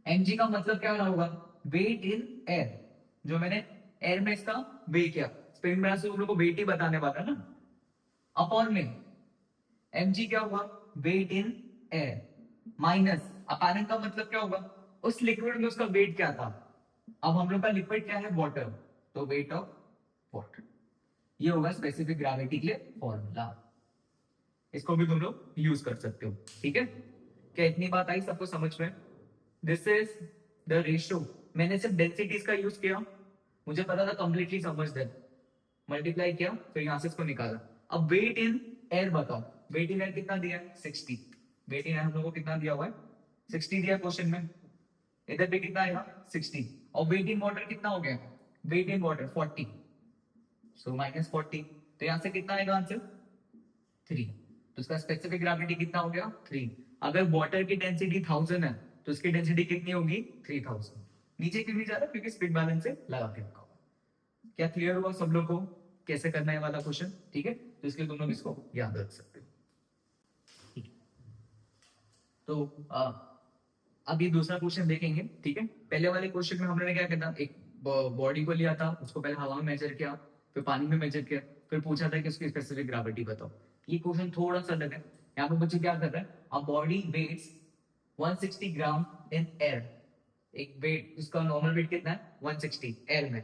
mg का मतलब क्या होगा, वेट इन एयर। जो मैंने एयर में इसका वेट किया, स्प्रिंग बैलेंस से तुम लोग को वेट ही बताने वाला ना, अपॉन में mg क्या होगा, weight in air minus apparent का मतलब क्या होगा, उस लिक्विड में उसका वेट क्या था। अब हम लोग का लिक्विड क्या है, वाटर, तो वेट ऑफ वाटर। ये होगा स्पेसिफिक ग्रेविटी के लिए फॉर्मूला, इसको भी तुम लोग यूज कर सकते हो। ठीक है, क्या इतनी बात आई सबको समझ में? This is the ratio. मैंने सिर्फ डेंसिटीज का यूज किया, मुझे पता था कंप्लीटली समझ दे, मल्टीप्लाई किया फिर यहां से इसको निकाला। अब वेट इन एयर बताओ, वेट इन एयर कितना दिया है, 60। वेट इन एयर हम लोग को कितना दिया हुआ है, 60 दिया क्वेश्चन में। इधर भी कितना आएगा, 60। और वेट इन वाटर कितना हो गया, weight in water 40, so minus 40। तो यहां से कितना आएगा आंसर, 3। तो इसका स्पेसिफिक ग्रेविटी कितना हो गया, 3। अगर वाटर की डेंसिटी 1000 है तो इसकी डेंसिटी कितनी होगी, 3000। नीचे क्यों नहीं जा रहा, क्योंकि स्प्रिंग बैलेंस से लगा के रखा हुआ। क्या क्लियर हुआ सब लोग को कैसे करना है वाला क्वेश्चन? ठीक है, तो इसलिए तुम लोग इसको याद रख सकते हो। ठीक है, तो अब ये दूसरा क्वेश्चन देखेंगे। ठीक है, पहले वाले क्वेश्चन में हमने क्या किया था, एक बॉडी को लिया था, उसको पहले हवा में मेजर किया, फिर पानी में मेजर किया, फिर पूछा था कि उसकी स्पेसिफिक ग्रेविटी बताओ। ये क्वेश्चन थोड़ा सा अलग है। यहाँ पे बच्चे क्या कर रहे हैं, a body weights 160 gram in air. एक वेट, उसका नॉर्मल वेट कितना है, 160 एयर में,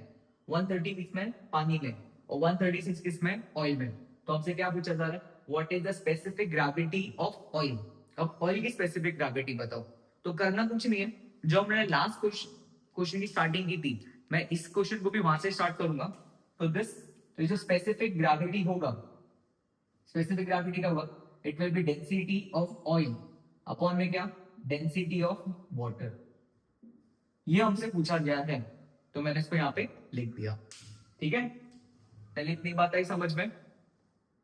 130 किसमें, पानी में, और 136 किसमें, ऑयल में। तो हमसे क्या पूछा जा रहा है, what is the specific gravity of oil. अब ऑयल की स्पेसिफिक ग्रेविटी बताओ। तो करना कुछ नहीं है, जो हमने लास्ट क्वेश्चन की स्टार्टिंग की थी, मैं इस क्वेश्चन को भी वहां से स्टार्ट करूंगा। तो ये जो स्पेसिफिक ग्रेविटी होगा, स्पेसिफिक ग्रेविटी का होगा, it will be density of oil upon में क्या, डेंसिटी ऑफ वाटर। ये हमसे पूछा गया है, तो मैंने इसको यहाँ पे लिख दिया। ठीक है, पहले इतनी बात आई समझ में,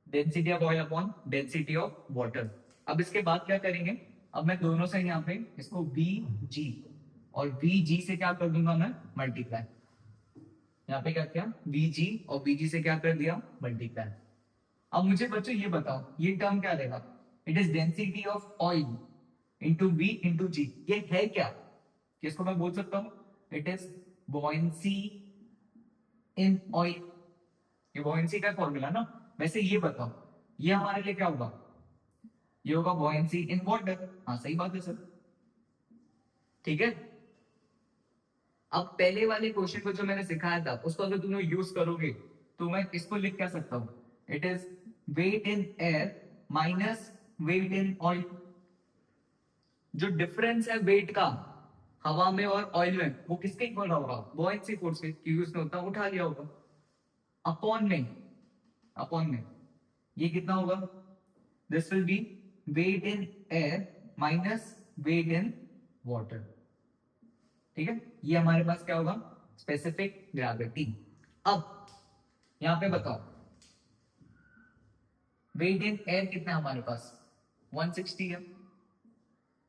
density of oil upon density of water. अब इसके बाद क्या करेंगे, अब मैं दोनों से यहाँ पे इसको वी जी और वी जी से क्या कर दूंगा मैं, मल्टीप्लाई। यहाँ पे क्या किया, वी जी और वी जी से क्या कर दिया, मल्टीप्लाई। अब मुझे बच्चों ये बताओ, ये टर्म क्या रहेगा, it is density of oil into V into G. ये है क्या, किसको मैं बोल सकता हूँ, it is buoyancy in oil. ये बॉयंसी का फॉर्मूला ना। वैसे ये बताओ, ये हमारे लिए क्या होगा, ये होगा बॉयंसी इन वाटर। हाँ सही बात है सर। ठीक है, अब पहले वाले क्वेश्चन को जो मैंने सिखाया था, उसको अगर तुम लोग यूज करोगे तो मैं इसको लिख क्या सकता हूं, it is weight in air minus weight in oil. जो डिफरेंस है वेट का हवा में और ऑयल में, वो किसके इक्वल होगा, बॉयंसी फोर्स के, क्योंकि उसने उतना उठा लिया होगा। अपॉन में, अपॉन में ये कितना होगा, this will be weight in air minus weight in water. ठीक है, ये हमारे पास क्या होगा, स्पेसिफिक ग्रेविटी। अब यहां पे बताओ, वेट इन एयर कितना है हमारे पास, 160 है।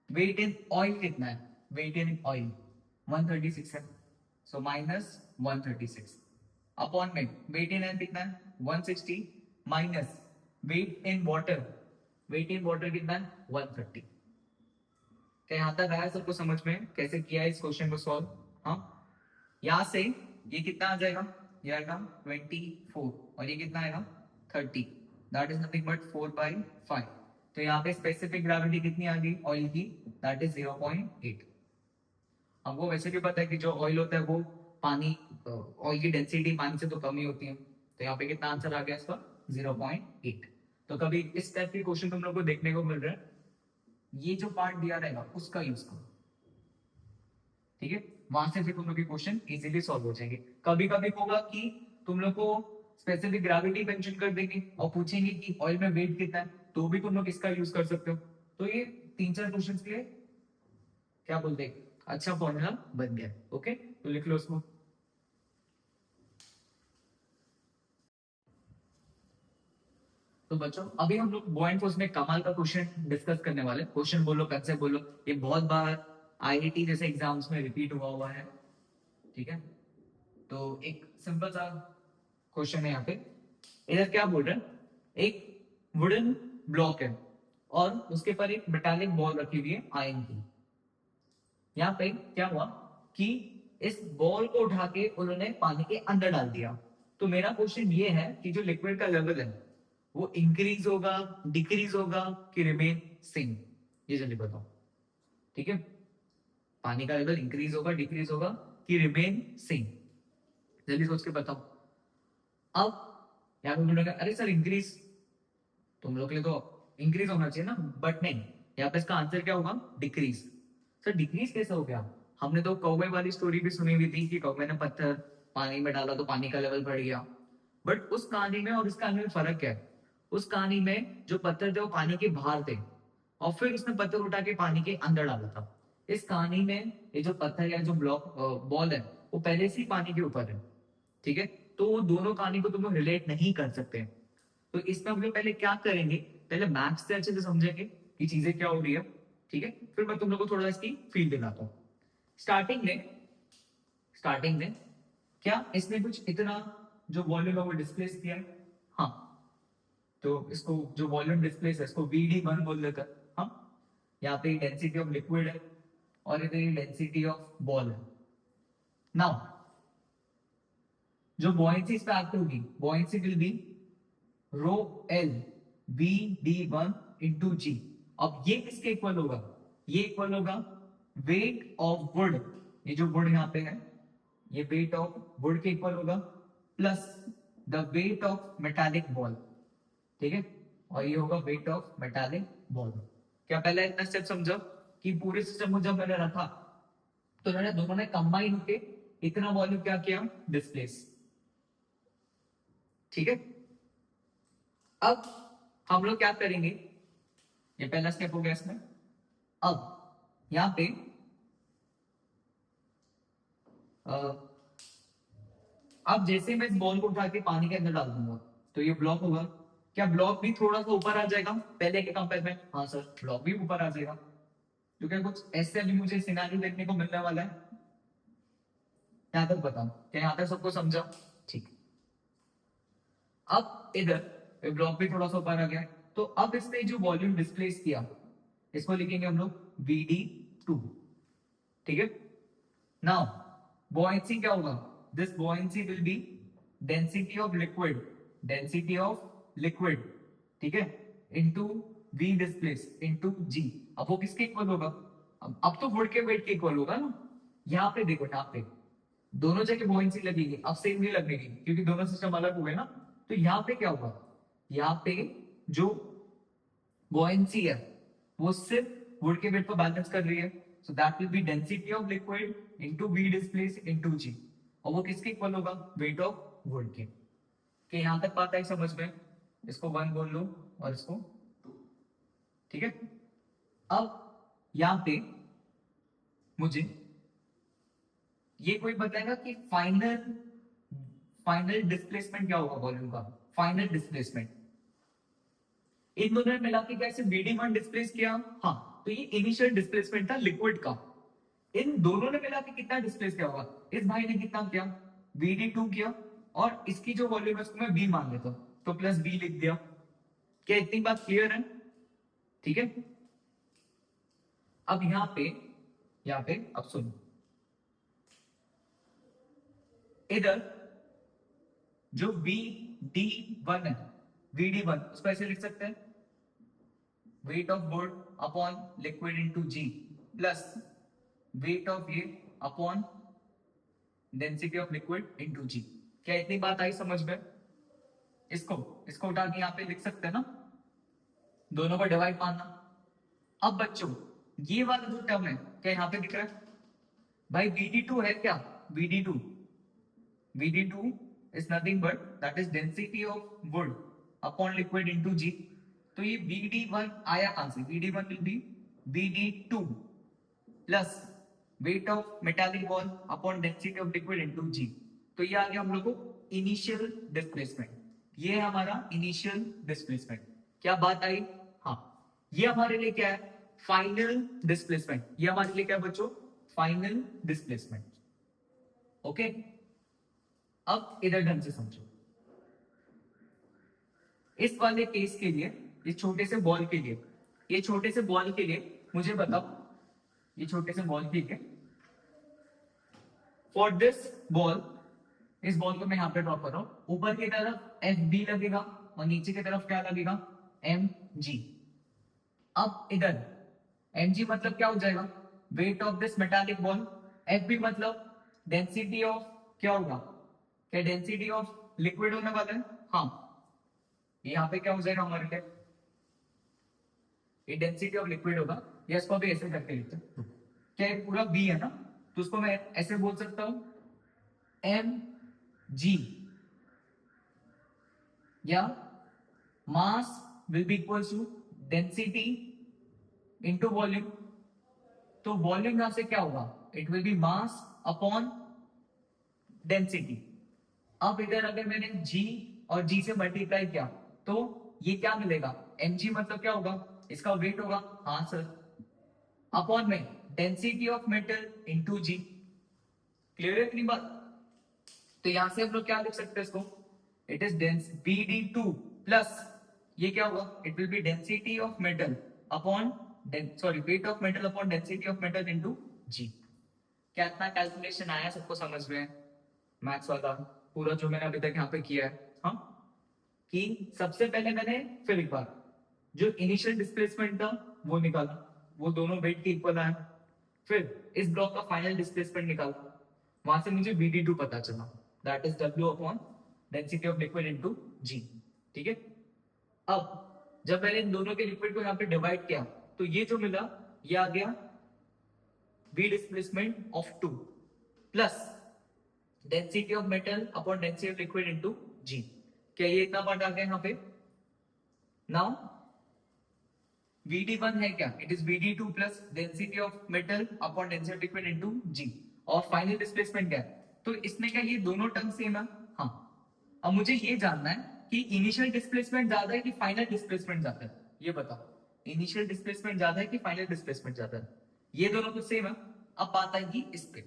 वेट इन ऑयल कितना है, वेट इन ऑयल 136 है, सो माइनस 136 अपॉन में वेट इन एयर कितना है, 160 minus weight in water, weight in water कितना है, 130। क्या यहां तक आया सबको समझ में, कैसे किया इस क्वेश्चन को सॉल्व? हाँ, यहां से ये कितना आ जाएगा, ये आएगा 24 और ये कितना आएगा 30, दैट इज नथिंग बट 4/5। तो यहाँ पे स्पेसिफिक ग्रेविटी कितनी आ गई ऑयल की, दैट इज 0.8। हमको वैसे भी पता है कि जो ऑयल होता है वो पानी, ऑयल की डेंसिटी पानी से तो कम ही होती है। तो यहाँ पे कितना आंसर आ गया इसका, 0.8। तो कभी इस टाइप के क्वेश्चन तुम लोग को देखने को मिल रहा है, ये जो पार्ट दिया रहेगा उसका यूज करो। ठीक है, वहां से फिर तुम लोग के क्वेश्चन इजीली सॉल्व हो जाएंगे। कभी कभी होगा कि तुम लोग को स्पेसिफिक ग्रेविटी मेंशन कर देंगे और पूछेंगे कि ऑयल में वेट कितना है, तो भी तुम लोग इसका यूज कर सकते हो। तो ये 3-4 क्वेश्चन के लिए क्या बोलते हैं, अच्छा फॉर्मूला बन गया। ओके, तो लिख लो उसको। तो बच्चों अभी हम लोग बॉयंट फोर्स में कमाल का क्वेश्चन डिस्कस करने वाले। क्वेश्चन बोलो, कंसेप्ट बोलो, ये बहुत बार आईआईटी जैसे एग्जाम्स में रिपीट हुआ है। ठीक है, तो एक सिंपल सा क्वेश्चन है यहाँ पे। इधर क्या बोल रहे हैं, एक वुडन ब्लॉक है, और उसके ऊपर एक मेटालिक बॉल रखी हुई है आयन की। यहाँ पे क्या हुआ कि इस बॉल को उठा के उन्होंने पानी के अंदर डाल दिया। तो मेरा क्वेश्चन ये है कि जो लिक्विड का लेवल है वो इंक्रीज होगा, डिक्रीज होगा कि रिमेन सेम, ये जल्दी बताओ। ठीक है, पानी का लेवल इंक्रीज होगा, डिक्रीज होगा कि रिमेन सेम, जल्दी सोच के बताओ। अब यहाँ पे बोलोगे अरे सर इंक्रीज, तुम लोग के लिए तो इंक्रीज होना चाहिए ना, बट नहीं, यहाँ पे इसका आंसर क्या होगा, डिक्रीज। सर डिक्रीज कैसे हो गया? हमने तो कौवे वाली स्टोरी भी सुनी हुई थी कि कौवे ने पत्थर पानी में डाला तो पानी का लेवल बढ़ गया। बट उस कहानी में और इस कहानी में फर्क क्या है? उस कहानी में जो पत्थर थे वो पानी के बाहर थे और फिर उसने पत्थर उठा के पानी के अंदर डाला था। इस कहानी में ये जो पत्थर या जो ब्लॉक बॉल है वो पहले से ही पानी के ऊपर है। ठीक है, तो वो दोनों कहानी को तुम लोग रिलेट नहीं कर सकते। तो इसमें हम लोग पहले क्या करेंगे, पहले मैथ्स से अच्छे से समझेंगे कि चीजें क्या हो रही है। ठीक है, फिर मैं तुम लोग को थोड़ा इसकी फील दिलाता हूँ। स्टार्टिंग में क्या इसने कुछ इतना जो वॉल्यूम है वो डिस्प्लेस किया है? हाँ, तो इसको जो वॉल्यूम डिस्प्लेस है इसको VD1 बोल देता है। हाँ, यहाँ पे डेंसिटी ऑफ लिक्विड है और इधर डेंसिटी ऑफ बॉल है। नाउ जो बॉयंसी इस पे एक्ट होगी, buoyancy will be rho L VD1 into G. अब ये किसके इक्वल होगा? ये इक्वल होगा वेट ऑफ वुड, ये जो वुड यहाँ पे है ये वेट ऑफ वुड के इक्वल होगा plus the weight of metallic ball. ठीक है, और ये होगा वेट ऑफ मेटालिक बॉल। क्या पहले इतना स्टेप समझो कि पूरे सिस्टम को जब मैंने रखा तो उन्होंने दोनों ने कंबाइन होके इतना वॉल्यूम क्या किया, डिस्प्लेस। ठीक है, अब हम लोग क्या करेंगे, ये पहला स्टेप हो गया इसमें। अब यहां पे अब जैसे मैं इस बॉल को उठा के पानी के अंदर डाल दूंगा तो ये ब्लॉक होगा। क्या ब्लॉक भी थोड़ा सा ऊपर आ जाएगा पहले के कंपेयर में? हाँ सर, ब्लॉक भी ऊपर आ जाएगा, क्योंकि कुछ ऐसे भी मुझे सिनारियो देखने को मिलने वाला है। यहां तक बताओ, क्या यहां तक सबको समझा? ठीक। अब इधर ब्लॉक भी थोड़ा सा ऊपर आ गया, तो अब इसने जो वॉल्यूम डिस्प्लेस किया इसको लिखेंगे हम लोग VD2। ठीक है, नाउ buoyancy क्या होगा, this buoyancy will be density of liquid, density of liquid, ठीक है, into V displace into G। अब वो किसके इक्वल होगा? अब तो वुड के वेट के इक्वल होगा ना। यहाँ पे देखो, यहाँ पे दोनों जगह buoyancy लगेगी, अब सेम नहीं लगेगी क्योंकि दोनों सिस्टम अलग हो गए ना। तो यहाँ पे क्या होगा, यहाँ पे जो buoyancy है वो सिर्फ वुड के वेट को बैलेंस कर रही है, so that will be density of liquid into V displace into G। और वो किसके इक्वल होगा, वेट ऑफ वुड के। यहां तक बात आई समझ में? इसको 1 बोल लो और इसको 2। ठीक है, अब यहां पे मुझे ये कोई बताएगा कि फाइनल फाइनल डिस्प्लेसमेंट क्या होगा वॉल्यूम का, फाइनल डिस्प्लेसमेंट। इन दोनों ने मिला के कैसे VD1 डिस्प्लेस किया? हाँ, तो ये इनिशियल डिस्प्लेसमेंट था लिक्विड का। इन दोनों ने मिला के कितना डिस्प्लेस किया होगा? इस भाई ने कितना किया, VD2 किया, और इसकी जो वॉल्यूम है उसको मैं V मान लेता हूं तो प्लस V लिख दिया। क्या इतनी बात क्लियर है? ठीक है, अब यहां पे अब सुनो, इधर जो VD1 है, VD1 उसको ऐसे लिख सकते हैं weight of wood upon liquid into G plus weight of ये upon density of liquid into G। क्या इतनी बात आई समझ में? इसको इसको उठा के यहाँ पे लिख सकते हैं ना, दोनों को डिवाइड मारना। अब बच्चों ये वाला जो टर्म है क्या यहाँ पे दिख रहा है? भाई VD2 है क्या? VD2 VD2 is nothing but that is density of wood upon liquid into G। तो ये VD1 आया कहां से? VD1 will be VD2 plus weight of metallic ball upon density of liquid into G। तो ये आ गया हम लोग को इनिशियल डिस्प्लेसमेंट, ये है हमारा इनिशियल डिस्प्लेसमेंट। क्या बात आई? हाँ, ये हमारे लिए क्या है, फाइनल डिस्प्लेसमेंट। ये हमारे लिए क्या है बच्चों, फाइनल डिस्प्लेसमेंट। ओके, अब इधर ढंग से समझो, इस वाले केस के लिए, इस छोटे से बॉल के लिए ये छोटे से बॉल के लिए मुझे बताओ, ये छोटे से बॉल के लिए फॉर दिस बॉल, इस बॉल को मैं यहाँ पे ड्रॉ कर रहा हूँ, ऊपर की तरफ एफ बी लगेगा और नीचे की तरफ क्या लगेगा, एम जी। अब इधर एम जी मतलब क्या हो जाएगा, weight of this metallic ball, F B मतलब डेंसिटी ऑफ क्या होगा, क्या डेंसिटी ऑफ लिक्विड होने वाला है, हाँ यहाँ पे क्या हो जाएगा हमारे लिए, ये डेंसिटी ऑफ लिक्विड होगा, या इसको भी ऐसे करके लिखते हैं, क्या ये पूरा बी है ना, तो उसको मैं ऐसे बोल सकता हूं एम जी, या mass will be equal to density into volume, तो वॉल्यूम यहां से क्या होगा, it will be mass upon density. अब इधर अगर मैंने g और g से मल्टीप्लाई किया तो ये क्या मिलेगा, mg मतलब क्या होगा, इसका वेट होगा, हाँ सर, अपॉन में density of metal into g। Clear है इतनी बात, तो यहां से हम लोग क्या लिख सकते हैं इसको, इट इज BD2 प्लस ये क्या होगा, it will be density of metal upon weight of metal upon density of metal into g। क्या इतना कैलकुलेशन आया सबको समझ में, मैथ्स वाला पूरा जो मैंने अभी तक यहाँ पे किया है, हाँ, कि सबसे पहले मैंने फिर एक बार जो इनिशियल डिस्प्लेसमेंट था वो निकाला, वो दोनों वेट के इक्वल आए, फिर इस ब्लॉक का फाइनल डिस्प्लेसमेंट निकाला, वहां से मुझे BD2 पता चला, that is W upon density of liquid into G। ठीक है, अब जब मैंने इन दोनों के लिक्विड को यहाँ पे डिवाइड किया तो ये जो मिला ये आ गया V displacement of 2 plus density of metal upon density of liquid into G। क्या ये इतना पार्ट आ गया यहाँ पे, नाउ VD1 है क्या, it is VD2 plus density of metal upon density of liquid into G, और फाइनल डिस्प्लेसमेंट क्या है, तो इसमें क्या ये दोनों टर्म सेम है, हाँ। अब मुझे ये जानना है कि इनिशियल डिस्प्लेसमेंट ज्यादा है कि फाइनल डिस्प्लेसमेंट ज्यादा है, ये बताओ, इनिशियल डिस्प्लेसमेंट ज्यादा है कि फाइनल डिस्प्लेसमेंट ज्यादा है, ये दोनों तो सेम है। अब बात आएगी इस पे,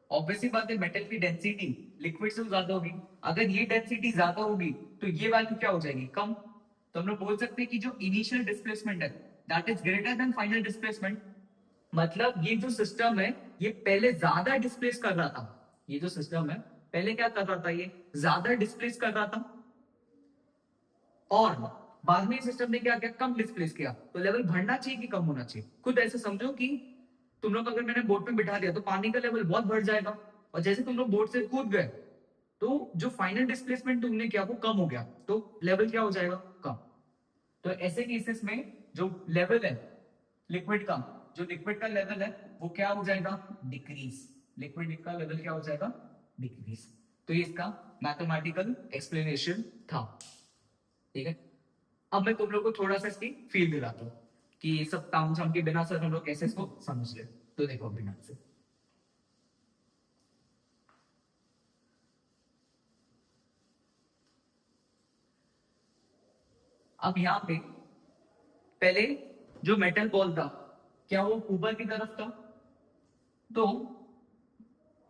ऑब्वियसली बात है मेटल की डेंसिटी लिक्विड से ज्यादा होगी, अगर ये डेंसिटी ज्यादा होगी तो ये वैल्यू क्या हो जाएगी, कम, तो हम लोग बोल सकते हैं कि जो इनिशियल डिस्प्लेसमेंट है that is greater than final displacement, मतलब ये जो सिस्टम है ये पहले ज्यादा डिस्प्लेस कर रहा था, ये जो सिस्टम है पहले क्या कर रहा था, ये ज्यादा डिस्प्लेस कर रहा था, और बाद में सिस्टम ने क्या किया, कम डिस्प्लेस किया, तो लेवल बढ़ना चाहिए कि कम होना चाहिए, खुद ऐसे समझो कि तुम लोग अगर मैंने बोट पे बिठा दिया तो पानी का लेवल बहुत बढ़ जाएगा, और जैसे तुम लोग बोट से कूद गए तो जो फाइनल डिस्प्लेसमेंट तुमने किया वो कम हो गया, तो लेवल क्या हो जाएगा, कम। तो ऐसे केसेस में जो लेवल है लिक्विड का, जो लिक्विड का लेवल है वो क्या हो जाएगा, डिक्रीज, लिक्विड का लेवल क्या हो जाएगा, डिक्रीज। तो ये इसका मैथमेटिकल एक्सप्लेनेशन था। ठीक है, अब मैं तुम लोग को थोड़ा सा इसकी फील दिलाता हूँ कि ये सब काम झाम के बिना सर हम लोग कैसे इसको समझ ले, तो देखो बिना से अब यहाँ पे पहले जो मेटल बॉल था क्या वो ऊपर की तरफ था, तो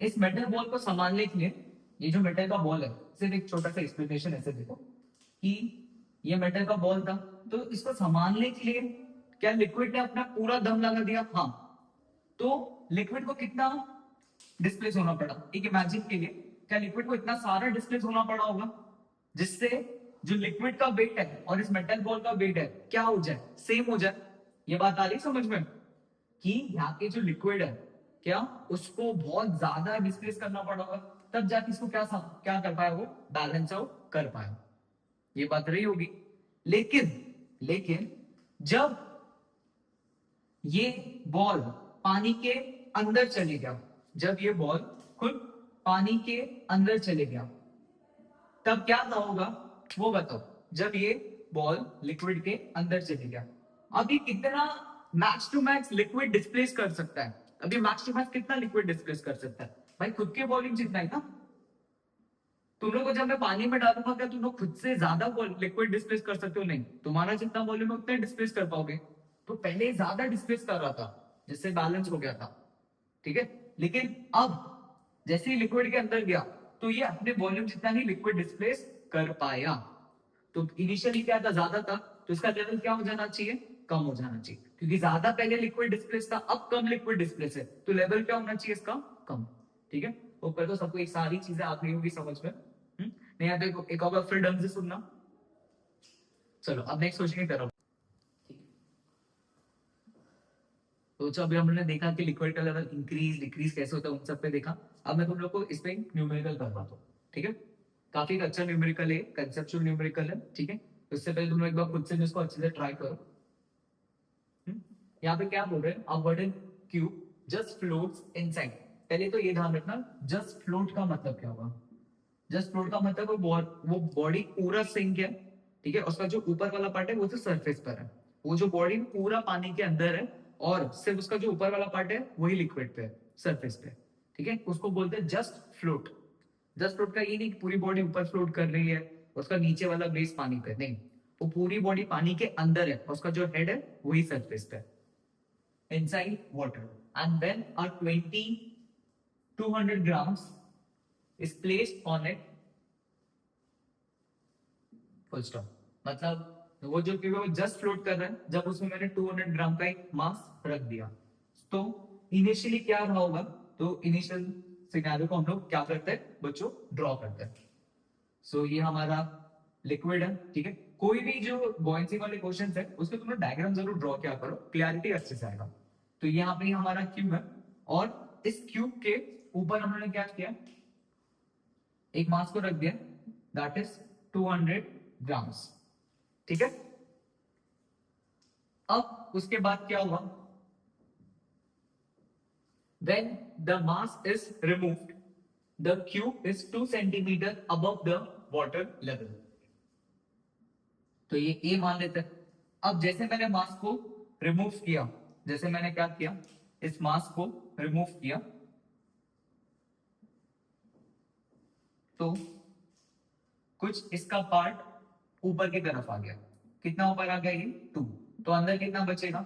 इस मेटल बॉल को संभालने के लिए ये जो मेटल का बॉल है, सिर्फ एक छोटा सा एक्सप्लेनेशन ऐसे देखो कि ये मेटल का बॉल था, तो इसको संभालने के लिए क्या लिक्विड ने अपना पूरा दम लगा दिया, हाँ, तो लिक्विड को कितना डिस्प्लेस होना पड़ा, एक इमेजिन के लिए क्या लिक्विड को इतना सारा डिस्प्लेस होना पड़ा होगा जिससे जो लिक्विड का वेट है और इस मेटल बॉल का वेट है क्या हो जाए, सेम हो जाए। ये बात आ रही समझ में कि यहाँ के जो लिक्विड है क्या उसको बहुत ज्यादा डिस्प्लेस करना पड़ा होगा, तब जाके इसको क्या कर पाया, वो बैलेंस आउट कर पाया, ये बात रही होगी। लेकिन लेकिन जब ये बॉल पानी के अंदर चले गया, जब ये बॉल खुद पानी के अंदर चले गया तब क्या होगा वो बताओ, जब ये बॉल लिक्विड के अंदर चले गया, अभी कितना max to max liquid displace कर सकता है, अभी मैक्स टू मैक्स कितना लिक्विड डिस्प्लेस कर सकता है, भाई खुद के वॉल्यूम जितना ही ना। तुम लोग को जब मैं पानी में डालूंगा क्या तुम लोग खुद से ज्यादा लिक्विड डिस्प्लेस कर सकते हो, नहीं, तुम्हारा जितना वॉल्यूम है उतना डिस्प्लेस कर पाओगे, तो पहले ज्यादा डिस्प्लेस कर रहा था जिससे बैलेंस हो गया था। ठीक है, लेकिन अब जैसे ही लिक्विड के अंदर गया तो ये अपने वॉल्यूम जितना ही लिक्विड डिस्प्लेस कर पाया, तो इनिशियली क्या था, ज्यादा था, तो इसका लेवल क्या हो जाना चाहिए, कम हो जाना चाहिए, क्योंकि ज्यादा पहले लिक्विड डिस्प्लेस था, अब कम लिक्विड डिस्प्लेस है, तो लेवल क्या होना चाहिए इसका, कम। ठीक है, ऊपर तो सबको एक सारी चीजें आ गई होगी समझ में। नहीं आते एक और बार फिर ढंग से सुनना। चलो अब नेक्स्ट क्वेश्चन की तरफ। तो अभी हमने देखा कि लिक्विड का लेवल इंक्रीज डिक्रीज कैसे होता है, उन सब पे देखा। अब मैं तुम लोग को इस पे न्यूमेरिकल करवाता हूँ। ठीक है, काफी अच्छा न्यूमेरिकल है, कंसेप्चुअल न्यूमेरिकल है। ठीक है, तो इससे पहले तुम लोग एक बार खुद से इसको अच्छे से ट्राई करो। यहाँ पे क्या बोल रहे हैं, a wooden cube just floats inside. पहले तो ये ध्यान रखना, जस्ट फ्लोट का मतलब क्या होगा। जस्ट फ्लोट का मतलब वो बॉडी पूरा सिंक है। ठीक है, उसका जो ऊपर वाला पार्ट है वो तो सरफेस पर है, वो जो बॉडी पूरा पानी के अंदर है, और सिर्फ उसका जो ऊपर वाला पार्ट है वही लिक्विड पे है, सरफेस पे। ठीक है, उसको बोलते हैं जस्ट फ्लोट। जस्ट फ्लोट का ये नहीं कि पूरी बॉडी ऊपर फ्लोट कर रही है, उसका नीचे वाला बेस पानी पे नहीं, वो पूरी बॉडी पानी के अंदर है, उसका जो हेड है वही सरफेस पे है, inside water. And when a 200 grams is placed on it, full stop। मतलब वो जो क्योंकि वो जस्ट फ्लोट कर रहा है, जब उसमें मैंने 200 ग्राम का एक मास रख दिया, तो इनिशियली क्या रहा होगा, तो इनिशियल सिनेरियो को हम लोग क्या करते हैं बच्चों, ड्रॉ करते हैं। सो ये हमारा लिक्विड है। ठीक है, कोई भी जो बॉयंसी वाले क्वेश्चन है उसके तुम लोग डायग्राम जरूर ड्रॉ किया करो, क्लियरिटी अच्छे से आएगा। तो यहाँ पे हमारा क्यूब है, और इस क्यूब के ऊपर हमने क्या किया, एक मास को रख दिया, दैट इज 200 ग्राम्स। ठीक है, अब उसके बाद क्या हुआ, when the mass is removed the cube is 2 centimeter above the water level। तो ये ए मान लेते हैं। अब जैसे मैंने मास को रिमूव किया, जैसे मैंने क्या किया, इस मास को रिमूव किया, तो कुछ इसका पार्ट ऊपर की तरफ आ गया। कितना ऊपर आ गया, ये 2। तो अंदर कितना बचेगा,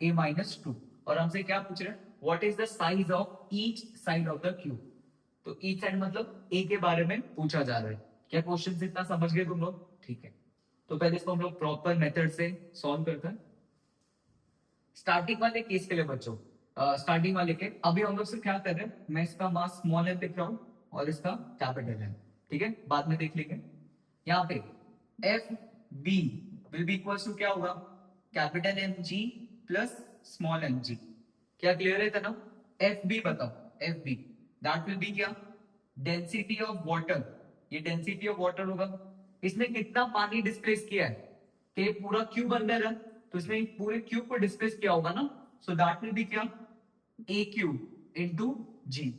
a-2। और हमसे क्या पूछ रहे हैं, what is the size of each side of the cube. तो ईच साइड मतलब ए के बारे में पूछा जा रहा है। क्या क्वेश्चन इतना समझ गए तुम लोग, ठीक है। तो पहले इसको हम लोग प्रॉपर मेथड से सॉल्व करते हैं। स्टार्टिंग वाले केस के लिए बच्चों, स्टार्टिंग वाले के अभी हम लोग से क्या कर रहे हैं, मैं इसका मास स्मॉल एम लिख रहा हूं और इसका कैपिटल एम। ठीक है, बाद में देख लेंगे। यहाँ पे F B will be equal to क्या होगा, capital M G plus small M G. क्या क्लियर है था, एफ बी बताओ, F B that will be क्या, डेंसिटी ऑफ वाटर। ये डेंसिटी ऑफ वाटर होगा, इसने कितना पानी डिस्प्लेस किया है, कि पूरा क्यूब अंदर है, तो इसने पूरे क्यूब को डिस्प्लेस किया होगा ना, सो दैट विल बी क्या, ए क्यूब इंटू जी।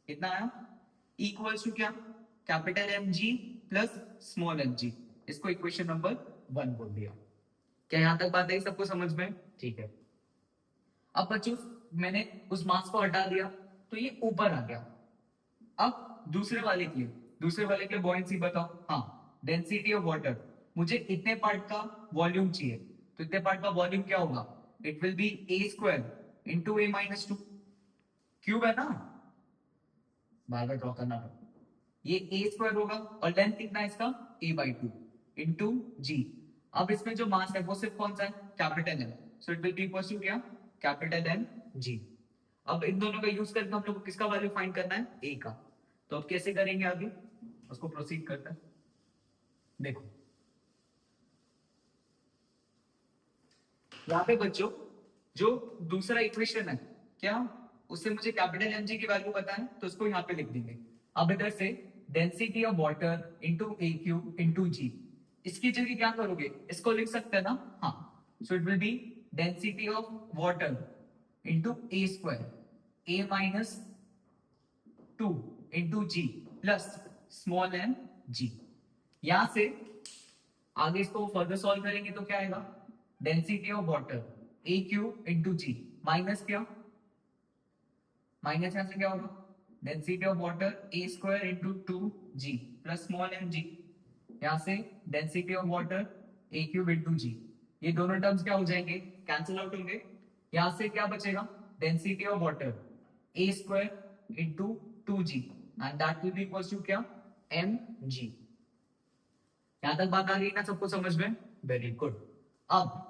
कितना आया, इक्वल्स टू क्या, capital M G plus small M G. इसको इक्वेशन नंबर 1 बोल दिया। क्या यहां तक बात आई सबको समझ में, ठीक है। अब बच्चों मैंने उस मास को हटा दिया, तो ये ऊपर आ गया। अब दूसरे वाले के लिए बॉयंसी बताओ। हाँ, डेंसिटी ऑफ वाटर, मुझे इतने पार्ट का वॉल्यूम चाहिए, तो इतने पार्ट का वॉल्यूम क्या होगा, it will B A square into a-2। Cube है ना, बार बार ड्रॉ करना पड़ेगा। ये ए स्क्वायर होगा, और लेंथ कितना है इसका, a/2 इंटू जी। अब इसमें जो मास है वो सिर्फ कौन सा है, capital M, so it will be equal to क्या, कैपिटल एम जी। अब इन दोनों का यूज करके हम लोग को किसका वैल्यू फाइंड करना है, ए का। तो अब कैसे करेंगे आगे, उसको प्रोसीड करते हैं। देखो यहाँ पे बच्चों जो दूसरा इक्वेशन है, क्या उससे मुझे कैपिटल एम जी की वैल्यू पता है, तो उसको यहाँ पे लिख देंगे। अब इधर से density of water into A cube into G, इसकी जगह क्या करोगे, इसको लिख सकते हैं ना, हाँ। So it will be density of water into A square, a-2 into G plus small M G. यहां से आगे इसको फर्दर सॉल्व करेंगे तो क्या आएगा, density of water A cube into G minus क्या, माइनस यहां से क्या होगा, density of water A square into 2g plus small M G. यहां से density of water A cube into G, ये दोनों टर्म्स क्या हो जाएंगे, कैंसिल आउट होंगे। यहां से क्या बचेगा, density of water A square into 2g and that will be equal to क्या, mg। यहां तक बात आ गई ना सबको समझ में, वेरी गुड। अब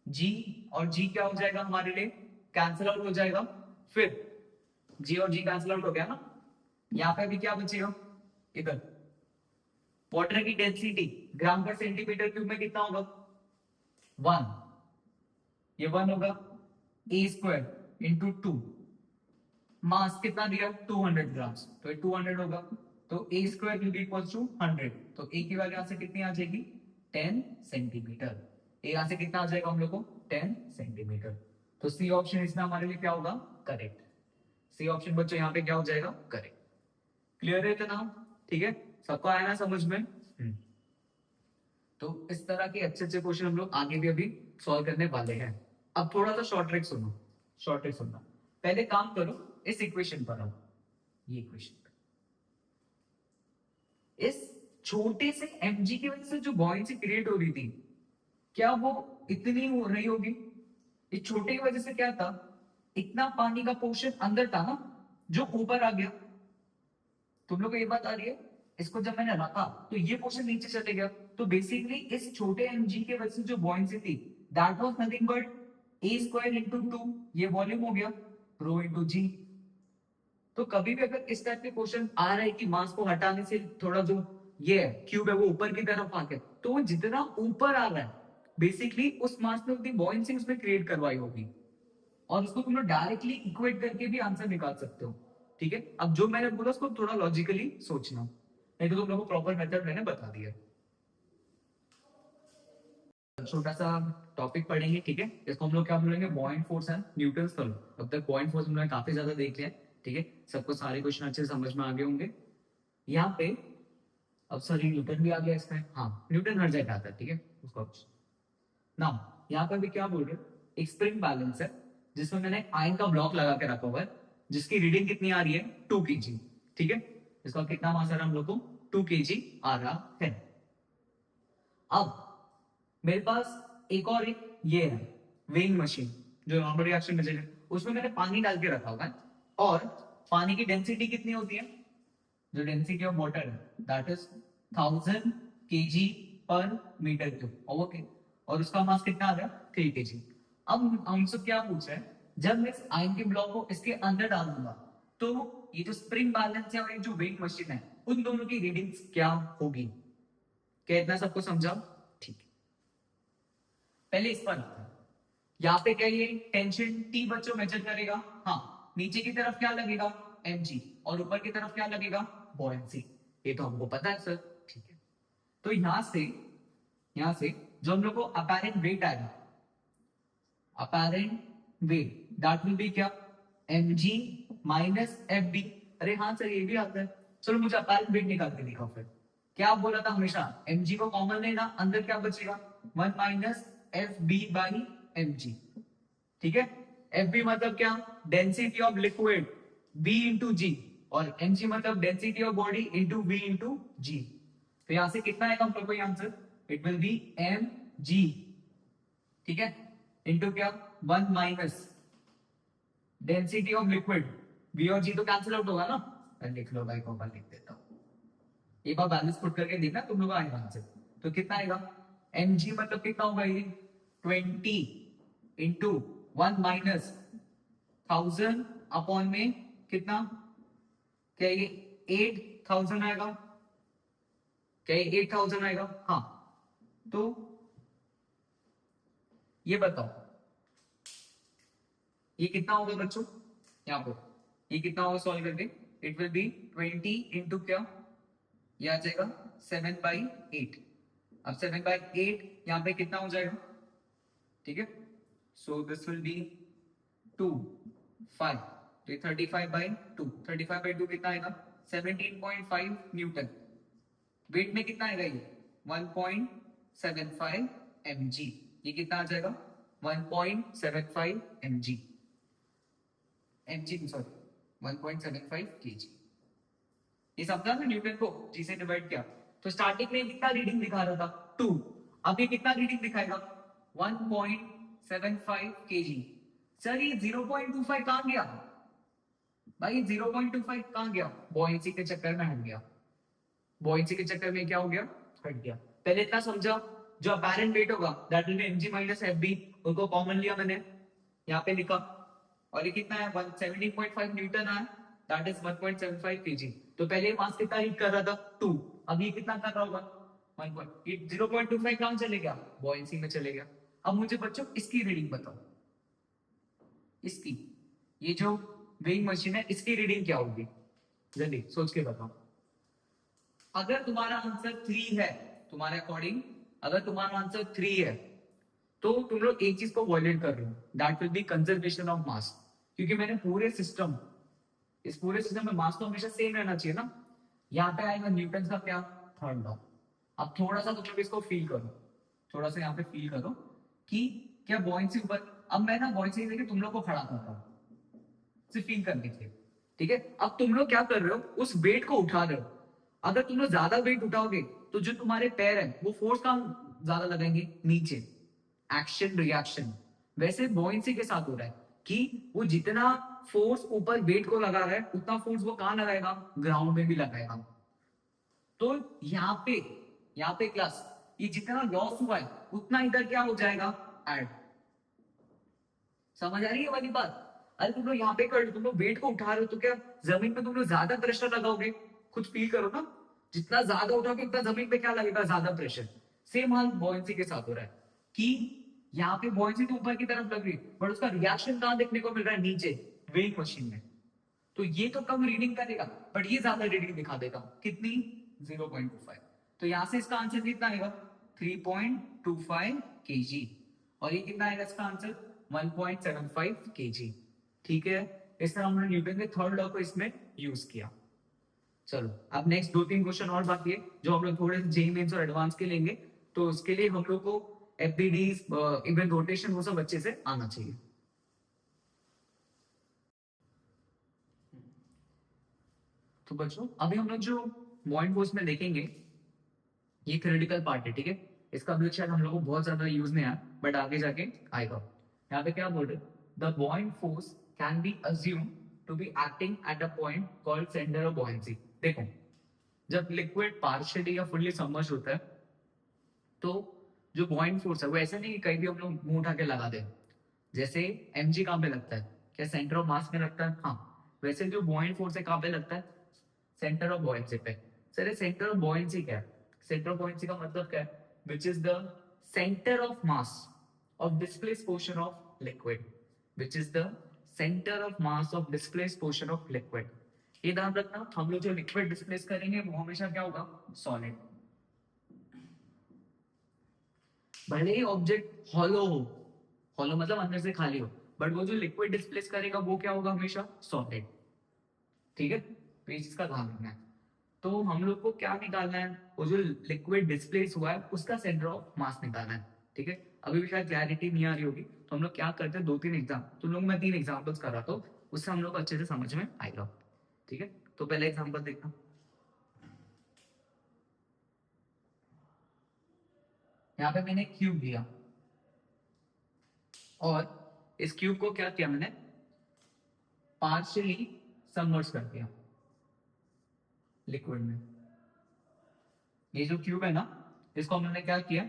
जी और जी क्या हो जाएगा हमारे लिए, कैंसिल आउट हो जाएगा। फिर जी और जी कैंसिल आउट हो गया ना, यहाँ पे भी क्या बचेगा, इधर वाटर की डेंसिटी ग्राम पर सेंटीमीटर क्यूब में कितना होगा, 1, ये 1 होगा, ए स्क्वायर इंटू 2, मास कितना दिया 200 ग्राम्स, तो ये 200 होगा, तो A square will be equals to 100, तो ए की वैल्यू यहां से कितनी आ जाएगी 10 सेंटीमीटर, ए यहां से कितना आ जाएगा हम लोग को 10 सेंटीमीटर, तो सी ऑप्शन इसमें हमारे लिए क्या होगा, करेक्ट। सी ऑप्शन बच्चों यहाँ पे क्या हो जाएगा, करेक्ट। क्लियर है इतना, ठीक है, सबको आया ना समझ में। तो इस तरह के अच्छे अच्छे क्वेश्चन हम लोग आगे भी अभी सॉल्व करने वाले हैं। अब थोड़ा सा शॉर्ट ट्रिक सुनो, शॉर्ट ट्रिक सुनना, पहले काम करो इस इक्वेशन पर आओ, ये इक्वेशन पर, इस छोटे से mg की वजह से जो बॉयंसी क्रिएट हो रही थी, क्या वो इतनी हो रही होगी, इस छोटे की वजह से क्या था, इतना पानी का पोर्शन अंदर था ना जो ऊपर आ गया, तुम लोग को ये बात आ रही है, इसको जब मैंने रखा तो ये पोर्शन नीचे चले गया, तो बेसिकली इस छोटे mg के वजह से जो बॉयंसी थी that was nothing but a square into 2, ये वॉल्यूम हो गया रो इनटू जी। तो कभी भी अगर इस टाइप के क्वेश्चन आ रहा है कि मास को हटाने से थोड़ा जो ये क्यूब है वो ऊपर की तरफ आ गया, तो वो जितना ऊपर आ रहा है बेसिकली उस मास ने उतनी बॉयंसी उसमें क्रिएट करवाई होगी, और उसको तुम लोग डायरेक्टली इक्वेट करके भी आंसर निकाल सकते हो। ठीक है, अब जो मैंने बोला उसको थोड़ा लॉजिकली सोचना, नहीं तो तुम लोगों को प्रॉपर मेथड मैंने बता दिया। छोटा सा टॉपिक पढ़ेंगे, ठीक है, इसको हम लोग क्या बोलेंगे, buoyant force and Newton's law. अब तक बॉयंट फोर्स हम लोग काफी ज्यादा देख लिया, ठीक है, सबको सारे क्वेश्चन अच्छे से समझ में आ गए होंगे। यहाँ पे अब सॉरी न्यूटन भी आ गया इसमें, हाँ न्यूटन हर जगह आता है, ठीक है, उसको नाउ यहाँ पर भी क्या बोल रहे हैं, एक स्प्रिंग बैलेंस है जिसमें मैंने आयन का ब्लॉक लगा के रखा हुआ है, जिसकी रीडिंग कितनी आ रही है 2 kg, ठीक है, इसका कितना मास आ रहा है हम लोग को 2 kg आ रहा है। अब मेरे पास एक और एक ये है वेइंग मशीन जो नॉर्मल रिएक्शन में चले, उसमें मैंने पानी डाल के रखा हुआ है, और पानी की डेंसिटी कितनी होती है, जो डेंसिटी ऑफ वाटर है दैट इज 1000 kg पर मीटर क्यूब, ओके, और उसका मास कितना आ रहा है 3 kg। अब हमसे क्या पूछा है, जब मैं इस आयन के ब्लॉक को इसके अंदर डाल दूंगा तो ये जो स्प्रिंग बैलेंस है और ये जो वेट मशीन है उन दोनों की रीडिंग्स क्या होगी, क्या इतना सबको समझा, ठीक है। पहले इस पर आते हैं, यहाँ पे क्या ये टेंशन टी बच्चों मेजर करेगा, हाँ, नीचे की तरफ क्या लगेगा mg, और ऊपर की तरफ क्या लगेगा बॉयंसी, ये तो हमको पता है सर, ठीक है। तो यहां से जो हम लोग को अपैरेंट वेट आएगा, apparent weight that will be क्या mg माइनस fb, अरे हाँ सर ये भी आता है, चलो मुझे अपैरेंट वेट निकाल के दिखाओ फिर, क्या आप बोला था हमेशा mg को कॉमन लेना, अंदर क्या बचेगा 1 माइनस fb बाई mg, ठीक है, fb मतलब क्या density of liquid b into G, और mg मतलब density of body into v into G, तो यहां से कितना आएगा हम लोग को answer, it will be mg, ठीक है, इंटू क्या 1 minus density of liquid, v और g तो कैंसिल आउट होगा ना, मैं लिख लो भाई, कॉपा लिख देता हूं, एक बार बैलेंस पुट करके देखना तुम लोग आएगा आंसर, तो कितना आएगा mg मतलब कितना होगा ये 20 इंटू 1 माइनस 1000 अपॉन में कितना, क्या ये 8000 आएगा, क्या ये 8000 आएगा, हाँ, तो ये बताओ ये कितना होगा बच्चों, यहाँ पर ये कितना होगा सॉल्व करके, इट विल बी 20 इंटू क्या, ये आ जाएगा 7/8, अब 7/8 यहाँ पे कितना हो जाएगा, ठीक है, सो दिस विल बी 2 5, तो ये 35/2, 35/2 कितना आएगा 17.5 न्यूटन, वेट में कितना आएगा ये 1.75 mg, ये कितना आ जाएगा 1.75 mg, mg सॉरी 1.75 kg, ये समझा ना, न्यूटन को जी से डिवाइड किया, तो स्टार्टिंग में कितना रीडिंग दिखा रहा था 2, अब ये कितना रीडिंग दिखाएगा 1.75 kg, सर ये 0.25 कहां गया भाई, 0.25 कहां गया, बॉयंसी के चक्कर में हट गया, बॉयंसी के चक्कर में क्या हो गया, हट गया, पहले इतना समझा, जो अपेरेंट वेट होगा that will be mg minus fb, उनको कॉमन लिया मैंने, यहाँ पे लिखा, और ये कितना है 117.5 न्यूटन आया, दैट इज 1.75 kg। तो पहले मास कितना हीट कर रहा था 2, अब ये कितना कर रहा होगा 0.25 कहां चले गया, बॉयंसी में चले गया। अब मुझे बच्चों इसकी रीडिंग बताओ, इसकी, ये जो वेइंग मशीन है इसकी रीडिंग क्या होगी, जल्दी सोच के बताओ। अगर तुम्हारा आंसर 3 है, तुम्हारे अकॉर्डिंग अगर तुम्हारा आंसर 3 है, तो तुम लोग एक चीज को वॉयलेट कर रहे हो, that will B conservation of mass, क्योंकि मैंने पूरे सिस्टम, इस पूरे सिस्टम में मास तो हमेशा सेम रहना चाहिए ना। यहाँ पे आएगा न्यूटन का क्या, थर्ड लॉ। अब थोड़ा सा तुम लोग इसको फील करो, थोड़ा सा यहाँ पे फील करो कि क्या बॉयंसी ऊपर, अब मैं ना बॉयंसी देके तुम लोग को खड़ा करता हूँ, सिर्फ फील करने के लिए, ठीक है। अब तुम लोग क्या कर रहे हो, उस वेट को उठा रहे हो। अगर तुम लोग ज्यादा वेट उठाओगे तो जो तुम्हारे पैर हैं वो फोर्स कहाँ ज्यादा लगाएंगे, नीचे, एक्शन रिएक्शन। वैसे बॉयंसी के साथ हो रहा है कि वो जितना फोर्स ऊपर वेट को लगा रहा है उतना फोर्स वो कहां लगाएगा, ग्राउंड में भी लगाएगा। तो यहाँ पे क्लास, ये जितना लॉस हुआ है उतना इधर क्या हो जाएगा, ऐड। समझ आ रही है वाली बात। अरे तुम लोग यहाँ पे कर, तुम लोग वेट को उठा रहे हो तो क्या जमीन पे तुम लोग ज्यादा प्रेशर लगाओगे, खुद फील करो ना, जितना ज्यादा उठाओगे उतना जमीन पे क्या लगेगा, ज्यादा प्रेशर। सेम हाल बॉयंसी के साथ हो रहा है कि यहाँ पे बॉयंसी तो ऊपर की तरफ लग रही है, बट उसका रिएक्शन कहां देखने को मिल रहा है, नीचे, वेइंग मशीन में। तो ये तो कम रीडिंग करेगा बट ये ज्यादा रीडिंग दिखा देगा, कितनी, 0.25। तो यहां से इसका आंसर कितना आएगा, 3.25 kg, और ये कितना आएगा इसका आंसर, 1.75 kg। ठीक है, इस तरह हमने न्यूटन के थर्ड लॉ को इसमें यूज किया। चलो अब नेक्स्ट 2-3 क्वेश्चन और बाकी है जो हम लोग थोड़े जेईई मेंस और एडवांस के लेंगे, तो उसके लिए हम लोग को एफबीडीज, इवेंट रोटेशन, वो सब अच्छे से आना चाहिए। तो बच्चों अभी हम लोग जो बॉइंट फोर्स में देखेंगे, ये थ्योरेटिकल पार्ट है, ठीक है। इसका भी शायद हम लोग को बहुत ज्यादा यूज नहीं आया बट आगे जाके आएगा। यहाँ पे क्या बोल रहे, the buoyant force can be assume to be acting at a point called centre of buoyancy. देखो, जब लिक्विड पार्शियली या फुल्ली सबमर्ज होता है तो जो बॉइंट फोर्स है वो ऐसा नहीं कि कहीं भी हम लोग मुंह उठा के लगा दें। जैसे mg कहाँ पे लगता है, क्या सेंटर ऑफ मास में लगता है, हाँ। वैसे जो बॉइंट फोर्स है कहाँ पे लगता है, सेंटर ऑफ बॉयंसी पे। सर सेंटर ऑफ बॉयंसी क्या है, सेंटर ऑफ बॉयंसी का मतलब क्या है, which is the centre of mass of displaced portion of liquid, which is the centre of mass of displaced portion of liquid. ये ध्यान रखना, हम लोग जो लिक्विड डिस्प्लेस करेंगे वो हमेशा क्या होगा, सॉलिड। भले ही ऑब्जेक्ट हॉलो हो, हॉलो मतलब अंदर से खाली हो, बट वो जो लिक्विड डिस्प्लेस करेगा वो क्या होगा, हमेशा सॉलिड। ठीक है, तो इस चीज का ध्यान रखना है। तो हम लोग को क्या निकालना है, वो जो लिक्विड डिस्प्लेस हुआ है उसका सेंटर ऑफ मास निकालना है। ठीक है, अभी भी शायद क्लैरिटी नहीं आ रही होगी, तो हम लोग क्या करते हैं, 2-3 एग्जाम, तुम लोग मैं 3 एग्जाम्पल्स कर रहा था, उससे हम लोग को अच्छे से समझ में आएगा। ठीक है, तो पहले एग्जाम्पल देखना। यहाँ पे मैंने क्यूब लिया और इस क्यूब को क्या किया मैंने, पार्शियली सबमर्ज कर दिया लिक्विड में। ये जो क्यूब है ना, इसको हमने क्या किया,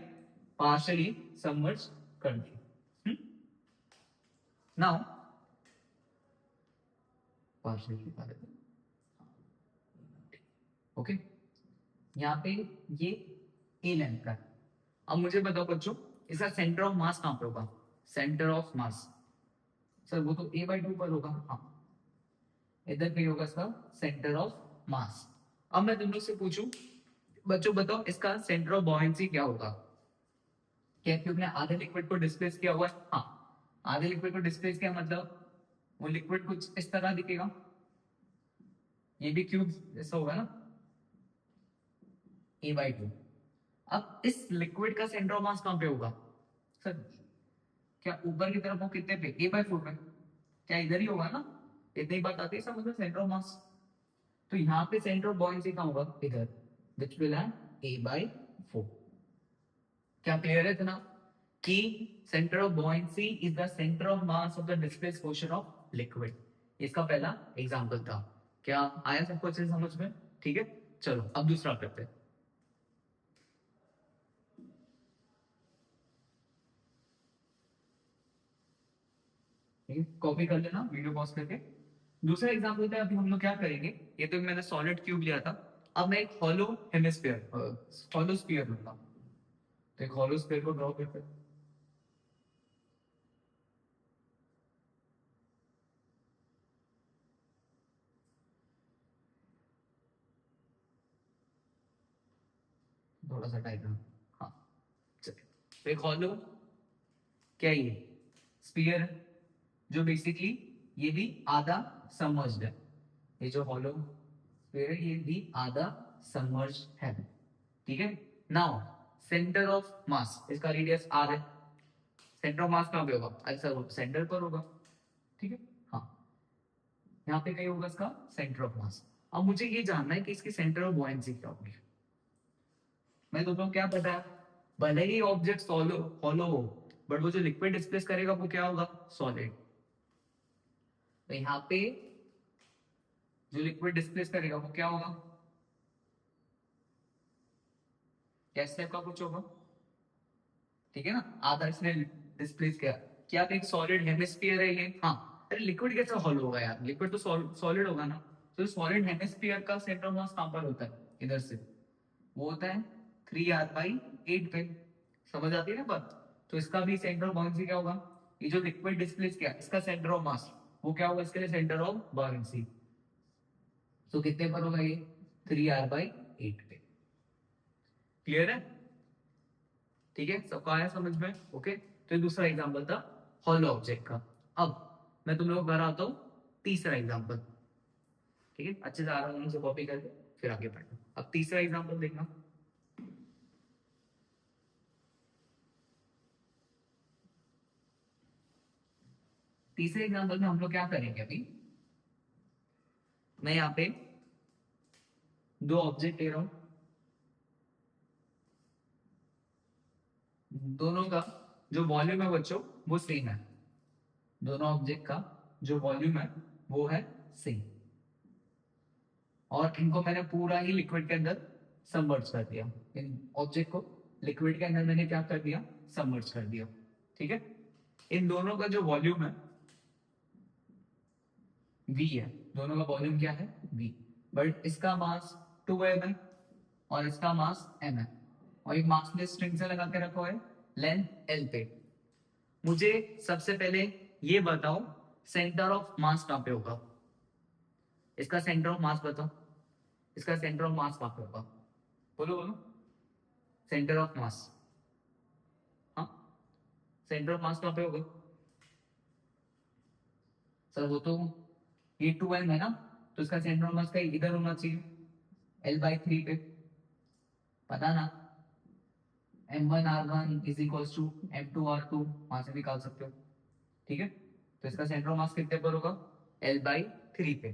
पार्शियली सबमर्ज कर दिया। नाउ पार्शियली, ओके, यहाँ पे ये ए लेंथ का है। अब मुझे बताओ बच्चों, इसका सेंटर ऑफ मास कहां पे होगा, सेंटर ऑफ मास, सर वो तो a/2 पर होगा, हाँ, इधर पे होगा इसका सेंटर ऑफ मास। अब मैं तुम लोग से पूछूं बच्चों, बताओ इसका सेंटर ऑफ बॉयंसी क्या होगा, क्या क्योंकि आधे लिक्विड को डिस्प्लेस किया हुआ है, हाँ, आधे लिक्विड को डिस्प्लेस किया मतलब वो लिक्विड कुछ इस तरह दिखेगा, ये भी क्यूब ऐसा होगा ना, a/2। अब इस लिक्विड का सेंटर ऑफ मास कहां पे होगा, सर क्या ऊपर की तरफ हो, कितने पे, a/4 में, क्या इधर ही होगा ना, इतनी बात आती है समझ में, सेंटर ऑफ मास। तो यहाँ पे सेंटर ऑफ बॉयंसी कहां होगा, इधर, विच विल हैव a/4। क्या क्लियर है इतना कि centre of buoyancy is the centre of mass of the displaced portion of liquid. इसका पहला एग्जांपल था, क्या आया सबको अच्छे से समझ में, ठीक है। चलो अब दूसरा करते हैं। ठीक है, कॉपी कर लेना वीडियो पॉज करके। दूसरा एग्जाम्पल होता है, अभी हम लोग क्या करेंगे, ये तो मैंने सॉलिड क्यूब लिया था, अब मैं एक हॉलो हेमिस्फीयर हॉलो स्फीयर लूंगा। तो एक हॉलो स्फीयर को ड्रॉ करते हैं। थोड़ा सा टाइट, हाँ चलिए। तो एक हॉलो क्या ये स्फीयर, जो बेसिकली ये भी आधा सबमर्ज्ड है। ये जो हॉलो स्फीयर है ये भी आधा सबमर्ज्ड है। ठीक है, नाउ सेंटर ऑफ मास, इसका रेडियस आर है। सेंटर ऑफ मास कहाँ पे होगा, अच्छा वो सेंटर पर होगा। ठीक है, हाँ यहाँ पे कहीं होगा इसका सेंटर ऑफ मास। अब मुझे ये जानना है कि इसकी सेंटर ऑफ बॉयंसी क्या होगी। मैं दोनों क्या पता है, भले ही ऑब्जेक्ट सॉलो हॉलो हो, बट वो जो लिक्विड डिस्प्लेस करेगा वो क्या होगा, सॉलिड। तो यहाँ पे जो लिक्विड डिस्प्लेस करेगा वो क्या होगा, गैस टाइप का कुछ होगा। ठीक है ना, आधा इसने डिस्प्लेस किया। क्या एक सॉलिड हेमिस्फीयर है ये, हाँ। अरे लिक्विड कैसे हॉलो होगा यार, लिक्विड तो सॉलिड होगा ना। तो सॉलिड हेमिस्फीयर का सेंटर ऑफ मास कहां पर होता है, इधर से। वो होता है 3r/8 पे। समझ आती है ना बात। तो इसका भी सेंटर ऑफ बाउंसी क्या होगा, ये जो लिक्विड डिस्प्लेस किया इसका सेंटर ऑफ मास वो क्या होगा, इसके लिए सेंटर ऑफ बाउंसी। तो कितने पर होगा ये, 3r/8 पे। क्लियर है, ठीक है, सबका आया समझ में, ओके। तो ये दूसरा एग्जांपल था हॉलो ऑब्जेक्ट का। अब मैं तुम लोग घर आता हूँ तीसरा एग्जांपल। ठीक है, अच्छे से आराम से कॉपी करके फिर आगे बढ़ना। अब तीसरा एग्जांपल देखना। तीसरे एग्जांपल में हम लोग क्या करेंगे, अभी मैं यहाँ पे दो ऑब्जेक्ट ले रहा हूँ, दोनों का जो वॉल्यूम है बच्चों वो सेम है। दोनों ऑब्जेक्ट का जो वॉल्यूम है वो है सेम, और इनको मैंने पूरा ही लिक्विड के अंदर सबमर्ज कर दिया। इन ऑब्जेक्ट को लिक्विड के अंदर मैंने क्या कर दिया, सबमर्ज कर दिया। ठीक है, इन दोनों का जो वॉल्यूम है v है, दोनों का वॉल्यूम क्या है v, बट इसका मास 2m है और इसका मास m है, और एक मास ने स्ट्रिंग से लगा के रखा है लेंथ l पे। मुझे सबसे पहले ये बताओ सेंटर ऑफ मास कहां पे होगा, इसका सेंटर ऑफ मास बताओ, इसका सेंटर ऑफ मास कहां पे होगा, बोलो बोलो। सेंटर ऑफ मास, हाँ सेंटर ऑफ मास कहां पे होगा सर, वो तो ये 2m है ना, तो इसका सेंटर ऑफ मास का इधर होना चाहिए l/3 पे, पता ना। m1r1 is equals to m2r2, वहां से निकाल सकते हो। ठीक है, तो इसका सेंटर ऑफ मास कितने पर होगा, l/3 पे।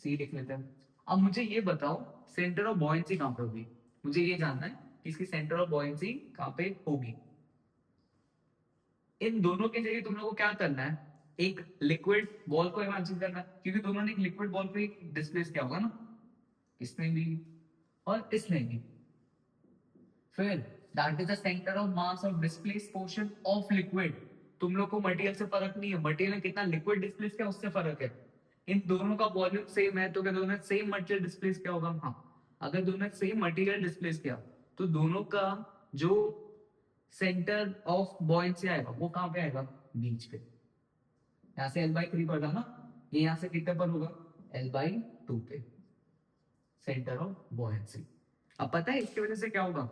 सी लिख लेते हैं। अब मुझे ये बताओ सेंटर ऑफ बॉयंसी कहां पे होगी, मुझे ये जानना है कि इसकी सेंटर ऑफ बॉयंसी कहां पे होगी। इन दोनों के जरिए तुम लोग को क्या करना है, एक लिक्विड बॉल को इमेजिन करना है, क्योंकि दोनों ने एक लिक्विड बॉल को डिस्प्लेस किया होगा ना, इसने भी और इसने भी। फिर that is the centre of mass of displace portion of liquid. तुम लोग को मटेरियल से फर्क नहीं है, मटेरियल ने कितना लिक्विड डिस्प्लेस किया उससे फर्क है। इन दोनों का वॉल्यूम सेम है तो क्या दोनों ने सेम मटेरियल डिस्प्लेस किया होगा, हाँ। अगर दोनों ने सेम मटेरियल डिस्प्लेस किया तो दोनों का जो सेंटर ऑफ बॉयंसी आएगा वो कहां पे आएगा, बीच पे। यहाँ से l/3 पर था ना, ये यहाँ से कितने पर होगा, l/2 पे, सेंटर ऑफ बॉयंसी। अब पता है इसकी वजह से क्या होगा,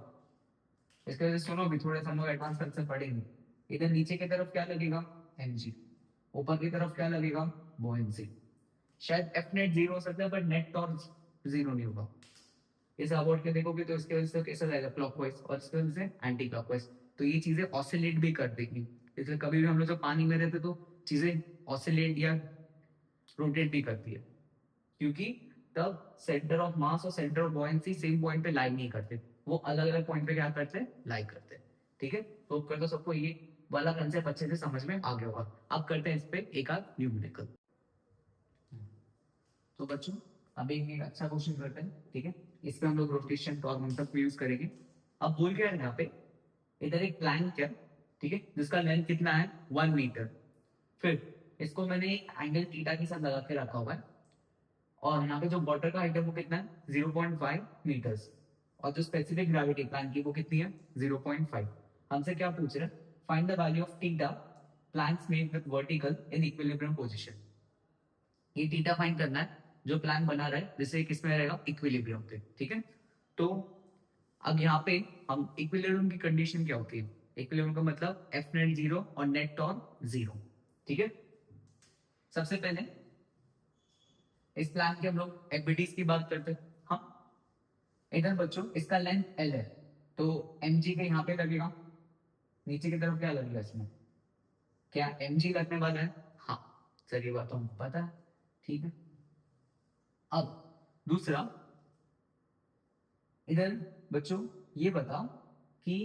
इसकी वजह से सुनो भी थोड़ा सा हम लोग एडवांस कंसेप्ट पढ़ेंगे। इधर नीचे की तरफ क्या लगेगा, mg, ऊपर की तरफ क्या लगेगा, बॉयंसी। शायद एफ नेट 0 हो सकता है बट नेट टॉर्क 0 नहीं होगा। इसे अवॉइड के देखोगे तो इसके वजह से कैसा जाएगा, क्लॉकवाइज, और इसकी वजह से एंटी क्लॉकवाइज। तो ये चीजें ऑसिलेट भी कर देगी, इसलिए कभी भी हम लोग जब पानी में रहते तो चीजें ऑसिलेट या रोटेट भी करती है, क्योंकि तब सेंटर ऑफ मास और centre of buoyancy same point पे लाई नहीं करते, वो अलग अलग पॉइंट पे क्या करते हैं, लाई करते हैं। ठीक है, तो कर दो सबको ये वाला कंसेप्ट अच्छे से समझ में आ गया होगा। अब करते हैं इस पे एक आध न्यूमेरिकल। तो बच्चों अभी एक अच्छा क्वेश्चन करते हैं, ठीक है। इसमें हम लोग रोटेशन टॉर्क मतलब यूज करेंगे। अब बोल क्या है यहाँ पे, इधर एक प्लैंक है, ठीक है, जिसका लेंथ कितना है 1 मीटर, फिर इसको मैंने एंगल थीटा के साथ लगा के रखा हुआ है, और यहाँ पे जो वाटर का हाइट है वो कितना है 0.5 मीटर्स, और जो स्पेसिफिक ग्रेविटी प्लांट की वो कितनी है 0.5। हमसे क्या पूछ रहे हैं, find the value of theta plants made with vertical in equilibrium position. ये थीटा फाइंड करना है जो प्लान बना रहा है जिससे किसमें रहेगा इक्विलिब्रियम पे, ठीक है। तो अब यहाँ पे हम इक्विलिब्रियम की कंडीशन क्या होती है, इक्विलिब्रियम का मतलब एफ नेट 0 और नेट टॉर्क 0, ठीक है। सबसे पहले इस प्लान के हम लोग एफबीटीज की बात करते हैं। हाँ, इधर बच्चों इसका लेंथ एल है, तो एम जी का यहाँ पे लगेगा, नीचे की तरफ क्या लगेगा इसमें, क्या एम जी लगने वाला है। हाँ सर, ये बात तो हमको पता है, ठीक है। अब दूसरा, इधर बच्चों ये बताओ कि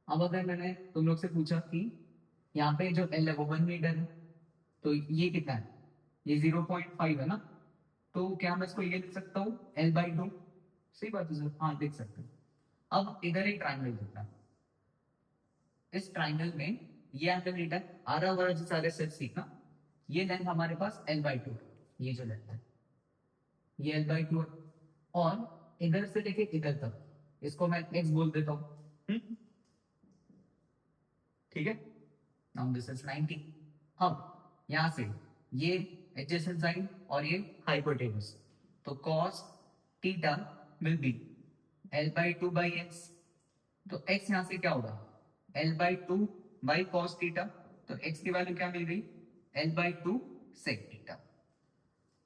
अब अगर मैंने तुम लोग से पूछा कि यहाँ पे जो एल है वो 1 मीटर है, तो ये कितना है, ये 0.5 है ना, तो क्या मैं इसको ये लिख सकता हूँ L/2। सही बात है सर, हाँ लिख सकते हैं। अब इधर एक ट्राइंगल दिखता है, इस ट्राइंगल में ये एंगल मीटर आरा वाला जो सारे सेट सीखना, ये लेंथ हमारे पास L/2, ये जो लेंथ है ये L/2 है, और इधर से लेके इधर तक इसको मैं x बोल देता हूँ, ठीक है। Now this is 90। अब यहां से ये एडजेसेंट साइड और ये हाइपोटेनस, तो cos theta will be L/2 by x, तो x यहां से क्या होगा L/2 by cos थीटा, तो x की वैल्यू क्या मिल गई L/2 sec थीटा,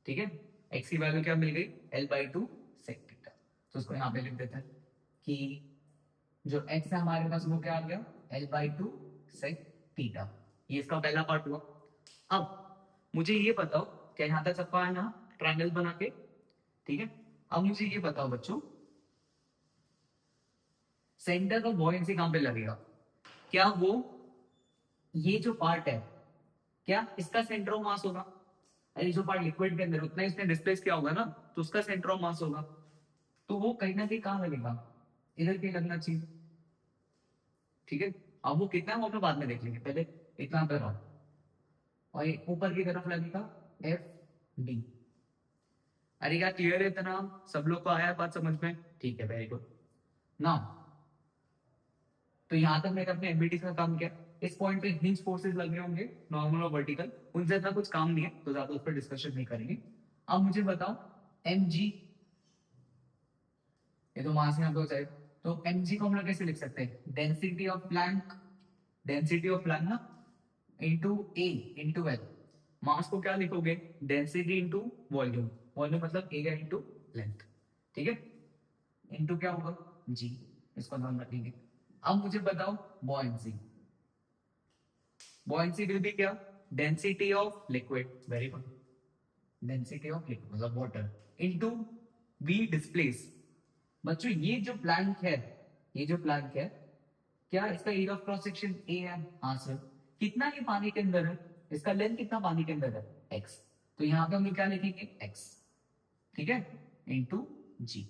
ठीक है। x की वैल्यू क्या मिल गई L/2 sec थीटा, तो उसको यहां पे लिख देते हैं कि जो x है हमारे पास वो क्या आ गया L/2 sec थीटा। ये इसका पहला पार्ट हुआ। अब मुझे ये बताओ, क्या यहां तक सबका है ना ट्रायंगल बना के, ठीक है। अब मुझे ये बताओ बच्चों, सेंटर ऑफ बॉयंसी कहां पे लगेगा, क्या वो ये जो पार्ट है क्या इसका सेंटर ऑफ मास होगा, अरे जो पार्ट लिक्विड के अंदर उतना इसने डिस्प्लेस किया होगा ना, तो उसका सेंटर ऑफ मास होगा, तो वो कहीं ना कहीं कहां लगेगा, इधर कहीं लगना चाहिए, ठीक है। अब वो कितना है वो अपने बाद में देख लेंगे, पहले इतना पे रहो, और ये ऊपर की तरफ लगेगा एफ डी। अरे क्या क्लियर है इतना, सब लोग को आया बात समझ में, ठीक है, वेरी गुड। नाउ तो यहां तक मैंने अपने एमबीटी का काम किया, इस पॉइंट पे हिंज फोर्सेस लग रहे होंगे नॉर्मल और वर्टिकल, उनसे इतना कुछ काम नहीं है तो ज्यादा उस पर डिस्कशन नहीं करेंगे। अब मुझे बताओ एम जी, ये तो वहां से यहाँ पे हो जाए, तो एम जी को हम लोग कैसे लिख सकते हैं, density of Planck, density of Planck ना इंटू ए इंटू एल, मास को क्या लिखोगे डेंसिटी इंटू वॉल्यूम, वॉल्यूम मतलब एरिया इंटू लेंथ, ठीक है, इंटू क्या होगा जी, इसको ध्यान रखेंगे। अब मुझे बताओ बॉयंसी, बॉयंसी विल बी क्या density of liquid, very good, density of liquid मतलब वाटर इनटू वी डिस्प्लेस। बच्चों ये जो प्लैंक है, ये जो प्लैंक है, क्या इसका area of cross section A है, हाँ सर। कितना ये पानी के अंदर है, इसका लेंथ कितना पानी के अंदर है x, तो यहाँ पे हम लोग क्या लिखेंगे x, ठीक है, इनटू जी,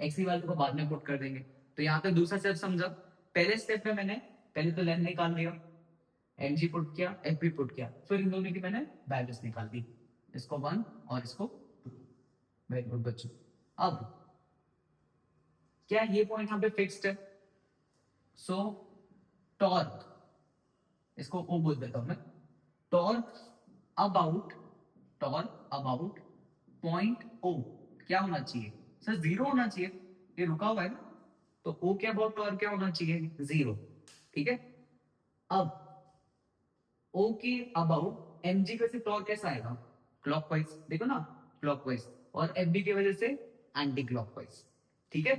x की वैल्यू को बाद में पुट कर देंगे। तो यहाँ पे दूसरा स्टेप समझा, पहले स्टेप में मैंने पहले तो लेंथ निकाल लिया, एम जी पुट किया, एफ भी पुट किया, फिर इन दोनों की मैंने वैल्यूज निकाल दी, इसको 1 और इसको 2, वेरी गुड बच्चों। अब क्या ये पॉइंट यहाँ पे फिक्स्ड है, सो टॉर्क, इसको ओ बोल देता हूं मैं, torque about, torque about point O क्या होना चाहिए सर, जीरो होना चाहिए, ये रुका हुआ है ना, तो ओ के अबाउट टॉर्क क्या होना चाहिए जीरो, ठीक है। अब ओ के अबाउट एम जी से टॉर्क कैसा आएगा क्लॉकवाइज, देखो ना क्लॉकवाइज, और एफ बी की वजह से एंटी क्लॉकवाइज, ठीक है।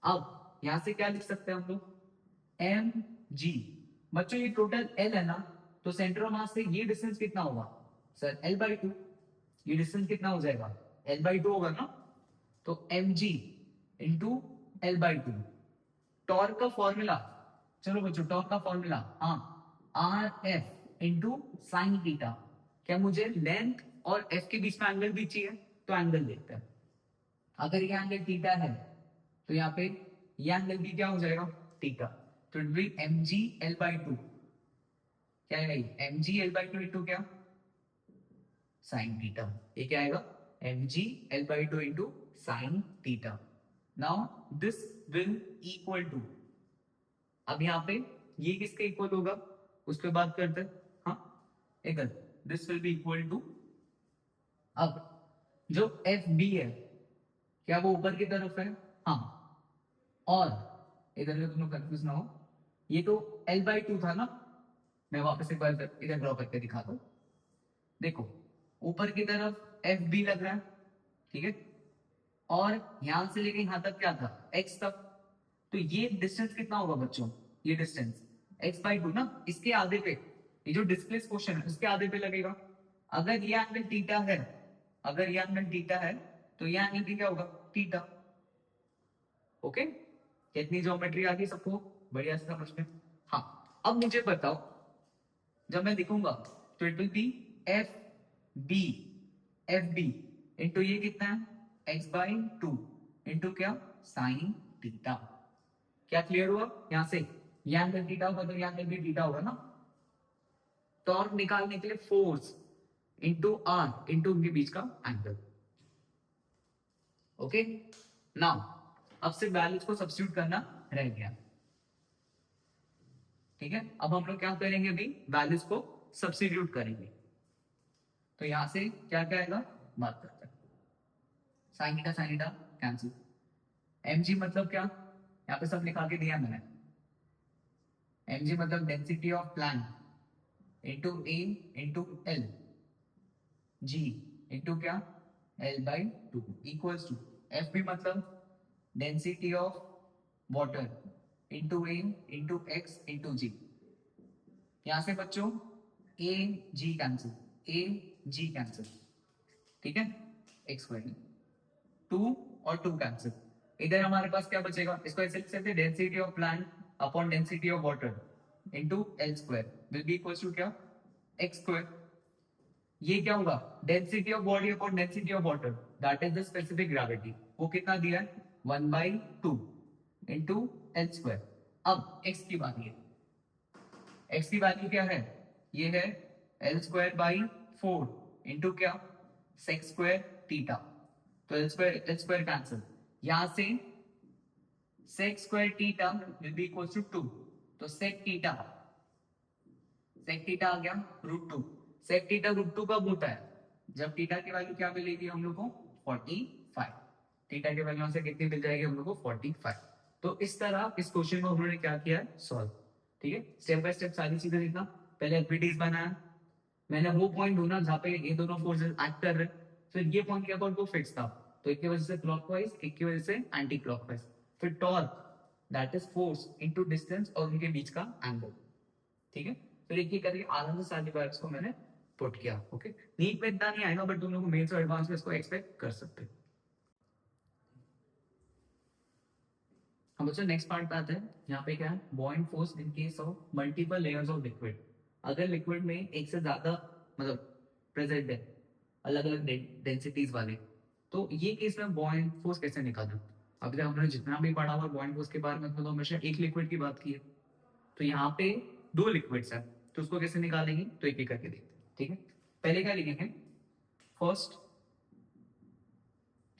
अब यहां से क्या लिख सकते हैं हम लोग एम जी, बच्चों ये टोटल एल है ना, तो सेंटर ऑफ मास से ये डिस्टेंस कितना होगा सर L/2, ये डिस्टेंस कितना हो जाएगा L/2 होगा ना, तो M G into L/2, torque का फॉर्मूला, चलो बच्चों टॉर्क का फॉर्मूला, हाँ R F into sine theta, क्या मुझे लेंथ और एफ के बीच में एंगल भी चाहिए, तो एंगल देखते हैं, अगर ये एंगल थीटा है तो यहाँ पे ये एंगल भी क्या हो जाएगा थीटा, तो it will M G L/2, क्या है M G L by two into क्या साइन थीटा। ये क्या आएगा M G L by two into sine theta. Now this will equal to, अब यहाँ पे ये किसके इक्वल होगा उस पर बात करते हैं। हाँ इधर this will be equal to, अब जो एफ बी है क्या वो ऊपर की तरफ है। हाँ, और इधर में दोनों कंफ्यूज ना हो, ये तो एल बाई टू था ना, मैं वापस एक बार इधर ड्रॉ करके दिखाता हूँ। देखो ऊपर की तरफ एफ बी लग रहा है, ठीक है, और यहां से लेके यहां तक क्या था एक्स तक। तो ये डिस्टेंस कितना होगा बच्चों, ये डिस्टेंस एक्स बाई टू ना, इसके आधे पे, ये जो डिस्प्लेस क्वेश्चन है उसके आधे पे लगेगा। अगर ये एंगल थीटा है, अगर ये एंगल थीटा है तो ये एंगल भी क्या होगा थीटा। ओके, कितनी ज्योमेट्री आ गई सबको बढ़िया से समझ में। हाँ अब मुझे बताओ, जब मैं लिखूंगा तो it will be F B, F B into ये कितना है एक्स बाई टू इंटू क्या साइन थीटा। क्या क्लियर हुआ यहां से, यह एंगल थीटा होगा तो यह एंगल भी थीटा होगा ना। टॉर्क निकालने के लिए फोर्स इंटू आर इंटू उनके बीच का एंगल। ओके, नाउ अब सिर्फ वैल्यूज को सब्स्टिट्यूट करना रह गया। ठीक है, अब हम लोग क्या करेंगे अभी वैल्यूज को सब्स्टिट्यूट करेंगे। तो यहां से क्या क्या आएगा बात करते हैं। Sine theta cancel, M G मतलब क्या, यहाँ पे सब लिखा के दिया मैंने। एम जी मतलब density of plank into A into L, G into क्या L by two equals to, F B मतलब density of water into A into X into G. यहां से बच्चों ए जी कैंसिल, ए जी कैंसिल, ठीक है, एक्स स्क्वायर टू और टू कैंसिल। इधर हमारे पास क्या बचेगा, इसको ऐसे लिख सकते हैं density of plant upon density of water into L square will be equals to क्या एक्स स्क्वायर। ये क्या होगा density of body upon density of water, that is the specific gravity, वो कितना दिया है 1/2 इनटू एल स्क्वायर। अब एक्स की बात, ये एक्स की वैल्यू क्या है, ये है एल स्क्वायर बाई 4 इंटू क्या सेक स्क्वायर थीटा। तो एल स्क्वायर कैंसिल, यहां से sec square theta will be equals to 2, तो sec theta आ गया root two. sec theta root two कब होता है, जब थीटा की वैल्यू क्या मिलेगी हम लोग को 45, थीटा की वैल्यू से कितनी मिल जाएगी हम लोग को 45। तो इस तरह इस क्वेश्चन को उन्होंने क्या किया सॉल्व। ठीक है, स्टेप बाय स्टेप सारी चीजें लिखना। पहले एफबीटीज बनाया, मैंने वो पॉइंट ढूंढा जहां पे ये दोनों फोर्सेस एक्ट कर रहे, फिर ये पॉइंट क्या को फिक्स था, तो एक की वजह से क्लॉकवाइज एक की वजह से एंटी क्लॉकवाइज। फिर torque that is force into distance और उनके बीच का एंगल। ठीक है, फिर एक एक करके आराम से सारी वैल्यूज को मैंने पुट किया। ओके, नीट में इतना नहीं आएगा बट तुम लोग मेंस और एडवांस में इसको एक्सपेक्ट कर सकते हो। हम बच्चों नेक्स्ट पार्ट पे आते हैं। यहाँ पे क्या है Boeing force in case of multiple layers of liquid. अगर लिक्विड में एक से ज्यादा मतलब प्रेजेंट है अलग अलग डेंसिटीज वाले, तो ये केस में बॉइंग फोर्स कैसे निकालना। अभी तक हमने जितना भी पढ़ा हुआ बॉइंग फोर्स के बारे में तो हमेशा एक लिक्विड की बात की है, तो यहाँ पे दो लिक्विड्स हैं तो उसको कैसे निकालेंगे, तो एक एक करके देखते हैं। ठीक है, पहले क्या लिखेंगे फर्स्ट,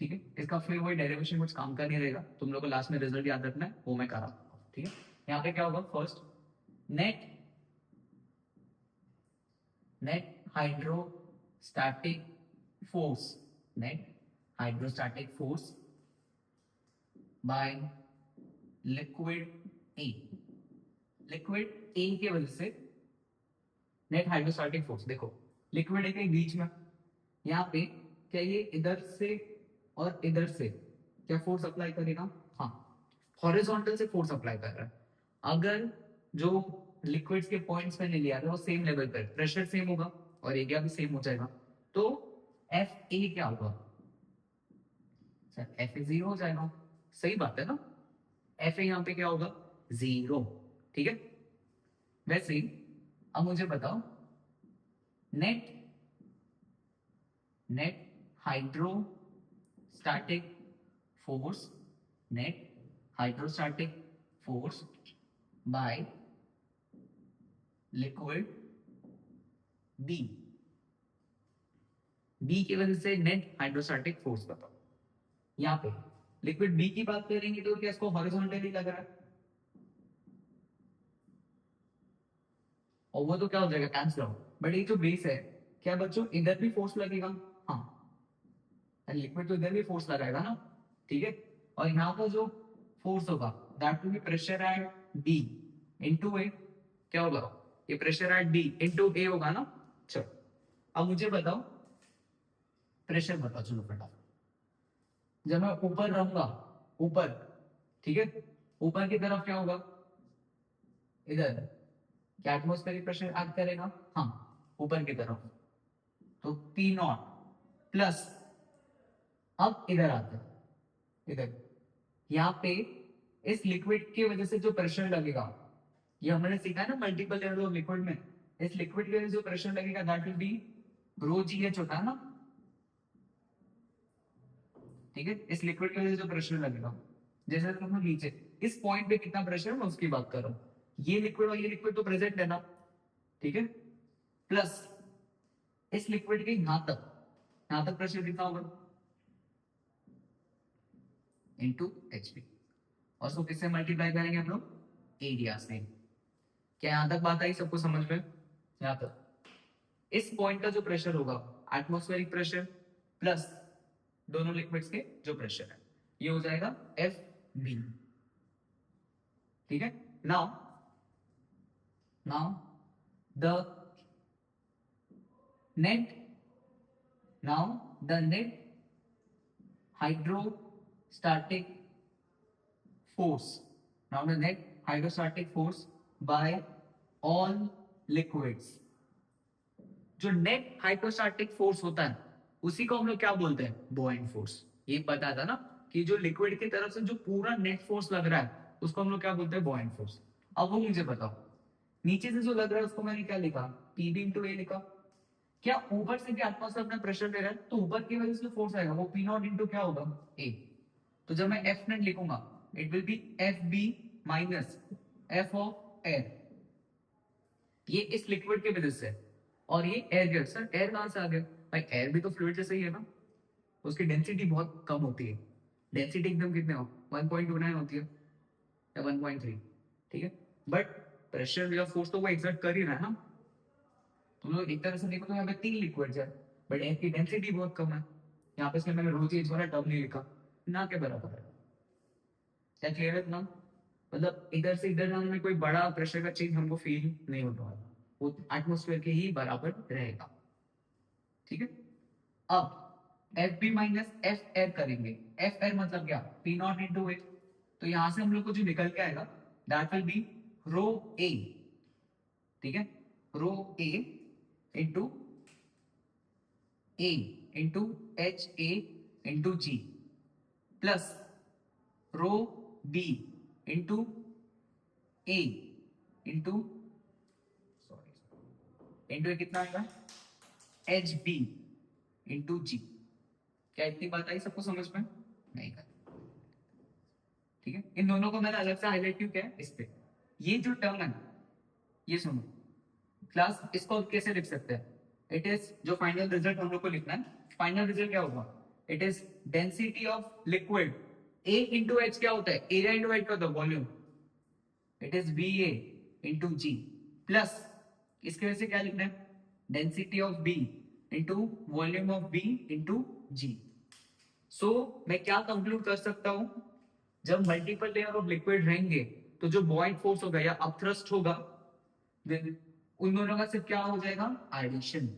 ठीक है, इसका फिर वही डेरिवेशन कुछ काम का नहीं रहेगा, तुम लोग को लास्ट में रिजल्ट याद रखना है वो मैं कर रहा हूँ। ठीक है, यहाँ पे क्या होगा first net net hydrostatic force, net hydrostatic force by liquid A, liquid A की वजह से नेट हाइड्रोस्टैटिक फोर्स। देखो लिक्विड ए के बीच में यहाँ पे क्या ये इधर से और इधर से क्या फोर्स अप्लाई करेगा, हाँ हॉरिजॉन्टल से फोर्स अप्लाई कर रहा है। अगर जो लिक्विड्स के पॉइंट्स मैंने लिया था वो सेम लेवल पर, प्रेशर सेम होगा और एरिया भी सेम हो जाएगा, तो एफ ए क्या होगा सर, एफ ए जीरो हो जाएगा। सही बात है ना, एफ ए यहाँ पे क्या होगा जीरो। ठीक है, वैसे ही अब मुझे बताओ net net hydrostatic force, net hydrostatic force by liquid B, B की वजह से नेट हाइड्रोस्टैटिक फोर्स बताओ। यहाँ पे लिक्विड बी की बात करेंगे तो क्या इसको हॉरिजॉन्टली लग रहा है, और वो तो क्या हो जाएगा, कैंसिल आउट। बट ये जो बेस है, क्या बच्चों इधर भी फोर्स लगेगा, हाँ, लिक्विड तो इधर भी फोर्स लगाएगा ना, ठीक है। और यहाँ पर जो फोर्स होगा that will be pressure at B into A, क्या होगा, ये pressure at B into A होगा ना। चलो अब मुझे बताओ प्रेशर बताओ, चलो फटाफट। जब मैं ऊपर रहूंगा, ऊपर, ठीक है, ऊपर की तरफ क्या होगा, इधर क्या एटमॉस्फेरिक प्रेशर एक्ट करेगा, हाँ, ऊपर की तरफ, तो पी नॉट प्लस, अब इधर आते हैं, इधर यहाँ पे इस लिक्विड की वजह से जो प्रेशर लगेगा, ये हमने सीखा है ना मल्टीपल लेयर ऑफ लिक्विड में, इस लिक्विड की वजह से जो प्रेशर लगेगा that will be rho ji H होता है ना, ठीक है। इस लिक्विड की वजह से जो प्रेशर लगेगा, जैसे तुम नीचे इस पॉइंट पे कितना प्रेशर है मैं उसकी बात कर रहा हूँ, ये लिक्विड और ये लिक्विड तो प्रेजेंट है ना, ठीक है, प्लस इस लिक्विड के यहां तक प्रेशर कितना होगा, इनटू एचपी, और उसको किससे मल्टीप्लाई करेंगे हम लोग, एरिया से। क्या यहां तक बात आई सबको समझ में, यहां तक इस पॉइंट का जो प्रेशर होगा एटमॉस्फेरिक प्रेशर प्लस दोनों लिक्विड्स के जो प्रेशर है, ये हो जाएगा एफ बी, ठीक है। Now now the net now the net hydrostatic force, now the net hydrostatic force by all liquids, जो नेट हाइड्रोस्टैटिक फोर्स होता है उसी को हम लोग क्या बोलते हैं, बॉइंग फोर्स। ये पता था ना कि जो लिक्विड की तरफ से जो पूरा नेट फोर्स लग रहा है उसको हम लोग क्या बोलते हैं, बॉइंग फोर्स। अब वो मुझे बताओ, नीचे से जो लग रहा है उसको मैंने क्या लिखा, पीबी इंटू ए लिखा। क्या ऊपर से भी एटमॉस्फेयर अपना प्रेशर ले रहा है तो ऊपर की वजह से जो फोर्स आएगा वो पी नॉट इंटू क्या होगा, ए। तो जब मैं एफ नेट लिखूंगा it will be F B minus F of air, ये इस लिक्विड की वजह से, और ये एयर गैस। सर एयर कहां से आ गया, भाई एयर भी तो फ्लूइड जैसा ही है ना, उसकी डेंसिटी बहुत कम होती है, डेंसिटी एकदम कितने हो 1.29 होती है या 1.3, ठीक है। बट प्रेशर या फोर्स तो वो एक्सर्ट कर ही रहा है ना। तुम लोग एक तरह से देखो तो यहाँ पे 3 लिक्विड्स है बट एयर की डेंसिटी बहुत कम है, यहाँ पे इसलिए मैंने रो जी एच वाला टर्म नहीं लिखा, ना के बराबर है। क्या क्लियर है ना, मतलब इधर से इधर जाने में कोई बड़ा प्रेशर का चेंज हमको फील नहीं होता है, वो एटमोस्फेयर के ही बराबर रहेगा, ठीक है। अब F B minus F air करेंगे, एफ एयर मतलब क्या, पी नॉट इंटू ए, तो यहां से हम लोग को जो निकल के आएगा that will be rho A, ठीक है, rho A into A into H A into G plus rho B into A into, sorry, into कितना आएगा, एच बी इंटू जी। क्या इतनी बात आई सबको समझ में, नहीं कर, ठीक है। इन दोनों को मैंने अलग से हाईलाइट क्यों किया है इस पे, ये जो टर्म है, ये सुनो क्लास, इसको कैसे लिख सकते हैं, इट इज, जो फाइनल रिजल्ट हम लोग को लिखना है, फाइनल रिजल्ट क्या होगा, it is density of liquid A into H, क्या होता है एरिया इंटू एच का होता है volume, it is B A into G plus, इसके वजह से क्या लिखना है, density of B into volume of B into G. So मैं क्या कंक्लूड कर सकता हूं, जब मल्टीपल लेयर ऑफ लिक्विड रहेंगे तो जो बॉइंग फोर्स होगा या अपथ्रस्ट होगा, उन दोनों का सिर्फ क्या हो जाएगा, addition.